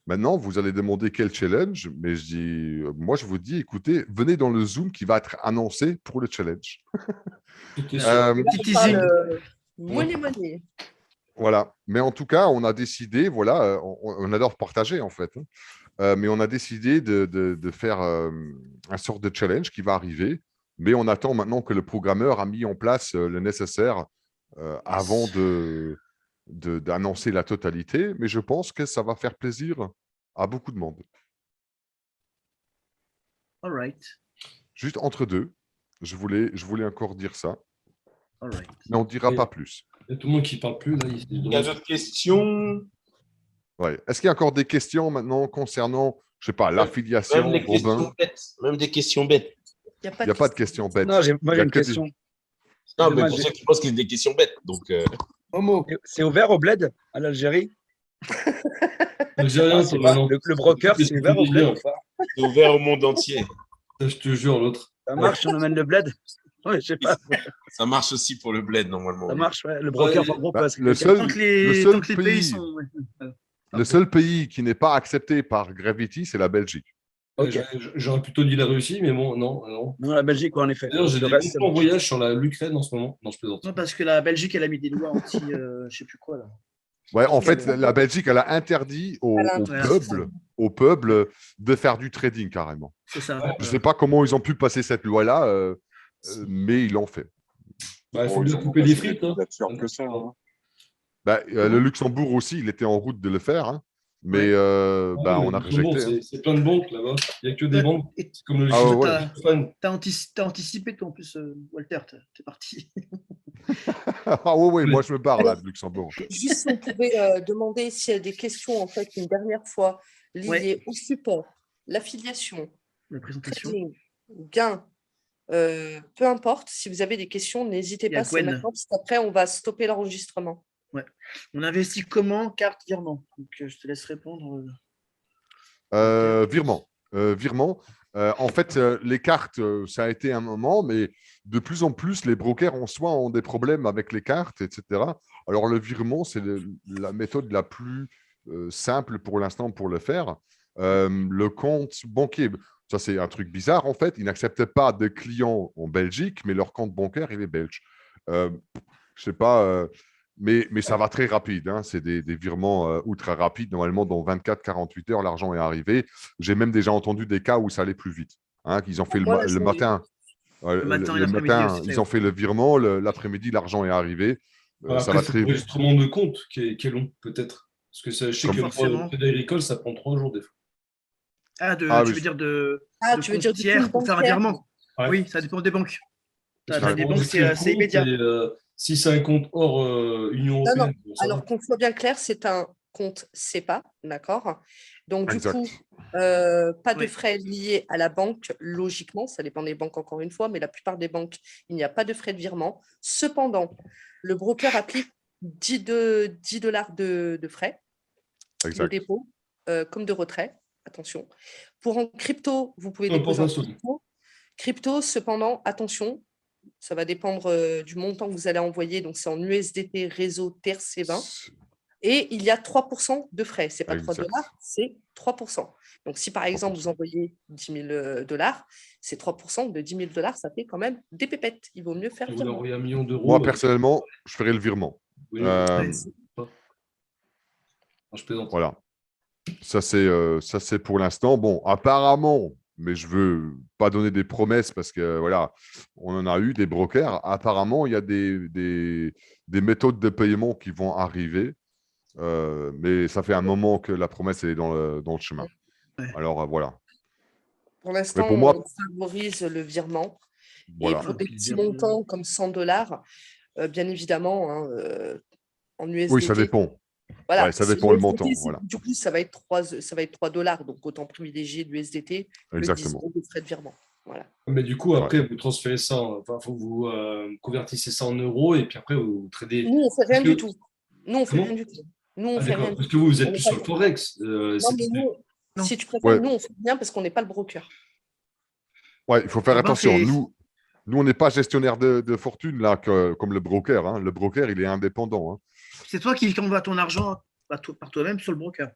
Maintenant, vous allez demander quel challenge, mais moi je vous dis, écoutez, venez dans le Zoom qui va être annoncé pour le challenge. Petit teasing. Money. Voilà, mais en tout cas, on a décidé, voilà, on adore partager en fait, mais on a décidé de faire un sort de challenge qui va arriver, mais on attend maintenant que le programmeur a mis en place le nécessaire avant d'annoncer la totalité, mais je pense que ça va faire plaisir à beaucoup de monde. All right. Juste entre deux, je voulais encore dire ça, All right. mais on ne dira pas plus. Il y a tout le monde qui ne parle plus. Là, Il y a d'autres questions? Ouais. Est-ce qu'il y a encore des questions maintenant concernant, je ne sais pas, l'affiliation, Même des questions Robin? bêtes. Même des questions bêtes. Il Il n'y a pas de questions bêtes. Non, moi Il y j'ai a une que des- question. Non, mais Dommage, pour ceux qui pensent qu'il y a des questions bêtes. Donc, Momo. C'est ouvert au bled, à l'Algérie? Algérien, C'est c'est pas- maintenant. le broker, c'est ouvert au bled ou pas? c'est ouvert au monde entier. Je te jure, l'autre. Ça marche, on emmène le bled? Ouais, je sais pas. Ça marche aussi pour le bled, normalement. Ça marche, ouais. Le broker, en gros, parce que le seul, Tant que les pays sont. Ouais. le seul pays qui n'est pas accepté par Gravity, c'est la Belgique. Ok. J'aurais plutôt dit la Russie, mais bon, non. Non, la Belgique, ouais, en effet. D'ailleurs, j'ai Le des reste, bons voyages sur l'Ukraine en ce moment. Non, je plaisante. Non, parce que la Belgique, elle a mis des lois anti. Je sais plus quoi, là. Ouais, en fait, la Belgique, elle a interdit aux peuple de faire du trading carrément. C'est ça. Je ne sais pas comment ils ont pu passer cette loi-là, mais ils l'ont fait. Il faut bien couper les frites. Hein. Que ça, hein. Le Luxembourg aussi, il était en route de le faire, hein, mais on a rejeté. C'est plein de banques là-bas. Il n'y a que des banques. Comme le T'as anticipé, toi, en plus, Walter. T'es parti. Oui, moi je me parle là de Luxembourg. Juste si on pouvait demander s'il y a des questions, en fait, une dernière fois, liées au support, l'affiliation, la présentation, trading, gain, peu importe. Si vous avez des questions, n'hésitez pas. C'est maintenant, parce qu'après, on va stopper l'enregistrement. Ouais. On investit comment? Carte, virement. Donc, je te laisse répondre. Virement. En fait, les cartes, ça a été un moment, mais de plus en plus, les brokers ont des problèmes avec les cartes, etc. Alors, le virement, c'est la méthode la plus simple pour l'instant pour le faire. Le compte banquier, ça, c'est un truc bizarre, en fait. Ils n'acceptent pas de clients en Belgique, mais leur compte bancaire, il est belge. Je ne sais pas... Mais ça va très rapide, hein. C'est des virements ultra rapides. Normalement, dans 24-48 heures, l'argent est arrivé. J'ai même déjà entendu des cas où ça allait plus vite, hein, qu'ils ont fait le matin. Le matin, ils ont fait le virement. L'après-midi, l'argent est arrivé. Ça va très vite. L'enregistrement de compte qui est long, peut-être. Parce que je sais que le Crédit Agricole, ça prend 3 jours des fois. Tu veux dire tu veux dire tiers pour faire un virement? Oui, ça dépend des banques. Des banques, c'est immédiat. Si c'est un compte hors Union européenne. Alors qu'on soit bien clair, c'est un compte SEPA, d'accord? Donc, du coup, pas de frais liés à la banque, logiquement. Ça dépend des banques, encore une fois, mais la plupart des banques, il n'y a pas de frais de virement. Cependant, le broker applique 10 $ de frais de dépôt comme de retrait. Attention. Pour en crypto, vous pouvez déposer en crypto. Crypto, cependant, attention. Ça va dépendre du montant que vous allez envoyer. Donc, c'est en USDT réseau TRC20. Et il y a 3% de frais. Ce n'est pas 3 $, c'est 3%. Donc, si par exemple, vous envoyez 10 000 $, c'est 3% de 10 000 $. Ça fait quand même des pépettes. Il vaut mieux faire vous envoyez 1 million d'euros. Moi, personnellement, je ferai le virement. Oui, je plaisante. Voilà. Ça, c'est pour l'instant. Bon, apparemment... Mais je ne veux pas donner des promesses parce que voilà, on en a eu des brokers. Apparemment, il y a des méthodes de paiement qui vont arriver, mais ça fait un moment que la promesse est dans le chemin. Alors voilà. Pour l'instant, on favorise le virement. Voilà. Et pour des petits montants comme 100 $, bien évidemment, en USDT. Oui, ça dépend. Voilà, ça dépend le montant. Voilà. Du coup, ça va être 3 $, donc autant privilégier l'USDT que le 10 € de frais de virement. Voilà. Mais du coup, après, vous transférez ça, vous convertissez ça en euros et puis après, vous tradez. Nous, on ne fait rien du tout. Nous, on fait rien du tout. Nous, on fait rien. Parce que vous êtes plus sur le Forex. Non, mais nous, si tu préfères, nous, on fait rien parce qu'on n'est pas le broker. Ouais, il faut faire attention. Nous, on n'est pas gestionnaire de fortune là, comme le broker. Hein. Le broker, il est indépendant. Hein. C'est toi qui envoies ton argent par toi-même sur le broker.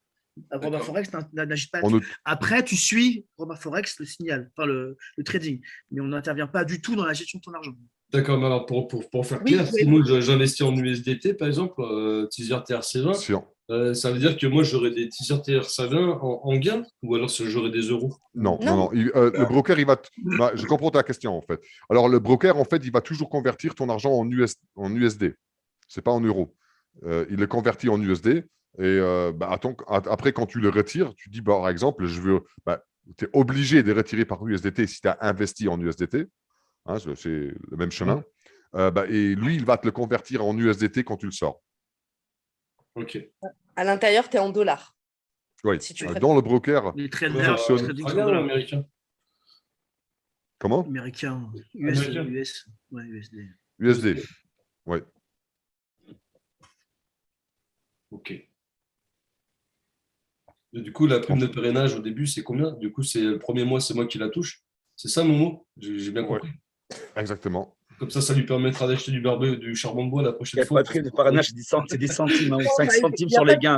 Robin Forex n'agit pas. Après, tu suis Robin Forex le signal, enfin le trading, mais on n'intervient pas du tout dans la gestion de ton argent. D'accord, mais alors pour faire clair, si moi j'investis en USDT, par exemple, teaser TRC20, ça veut dire que moi j'aurai des teaser TRC20 en gain ou alors j'aurai des euros? Non. Le broker, il va. Je comprends ta question en fait. Alors le broker, en fait, il va toujours convertir ton argent en USD. C'est pas en euros. Il le convertit en USD. Et après, quand tu le retires, tu dis, par exemple, tu es obligé de retirer par USDT si tu as investi en USDT. Hein, c'est le même chemin. Et lui, il va te le convertir en USDT quand tu le sors. OK. À l'intérieur, tu es en dollars. Oui, si dans le broker. Les traders américains. Comment? Américain. US. Ouais, USD. USD. Oui. OK. Et du coup, la prime de parrainage au début, c'est combien? Du coup, c'est le premier mois, c'est moi qui la touche. C'est ça, Momo? J'ai bien compris. Exactement. Comme ça lui permettra d'acheter du charbon de bois la prochaine fois. Il n'y a pas de prime de parrainage, c'est des centimes, ou 5 centimes sur les gains.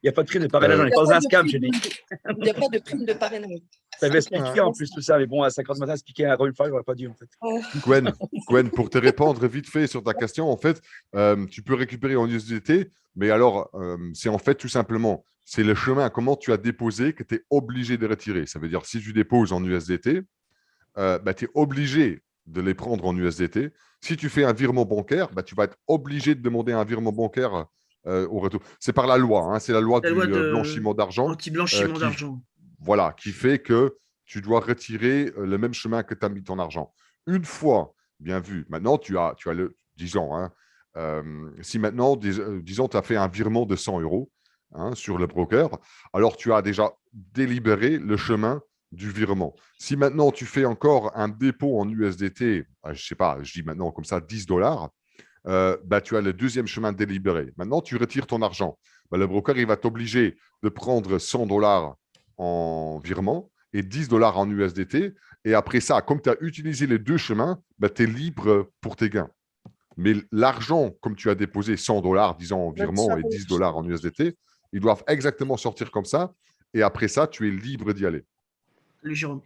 Il n'y a pas de prime de parrainage, on n'est pas dans un scam, je dis. Il n'y a pas de prime de parrainage. Ça avait expliqué en plus tout ça, mais bon, à 50 matin, expliquer à Robin Forex, j'aurais pas dû en fait. Gwen, pour te répondre vite fait sur ta question, en fait, tu peux récupérer en USDT Mais alors, c'est en fait tout simplement, c'est le chemin, comment tu as déposé que tu es obligé de retirer. Ça veut dire, si tu déposes en USDT, tu es obligé de les prendre en USDT. Si tu fais un virement bancaire, tu vas être obligé de demander un virement bancaire au retour. C'est par la loi, c'est la loi La du loi de blanchiment d'argent. anti-blanchiment qui, d'argent. voilà, qui fait que tu dois retirer le même chemin que tu as mis ton argent. Une fois, bien vu, maintenant tu as le, disons, si maintenant, disons, tu as fait un virement de 100 euros sur le broker, alors tu as déjà délibéré le chemin du virement. Si maintenant tu fais encore un dépôt en USDT, je ne sais pas, je dis maintenant comme ça 10 $, tu as le deuxième chemin délibéré. Maintenant, tu retires ton argent. Le broker, il va t'obliger de prendre 100 $ en virement et 10 $ en USDT. Et après ça, comme tu as utilisé les deux chemins, tu es libre pour tes gains. Mais l'argent, comme tu as déposé 100 $, disons en virement, et 10 $ en USDT, ils doivent exactement sortir comme ça. Et après ça, tu es libre d'y aller. Le Jérôme.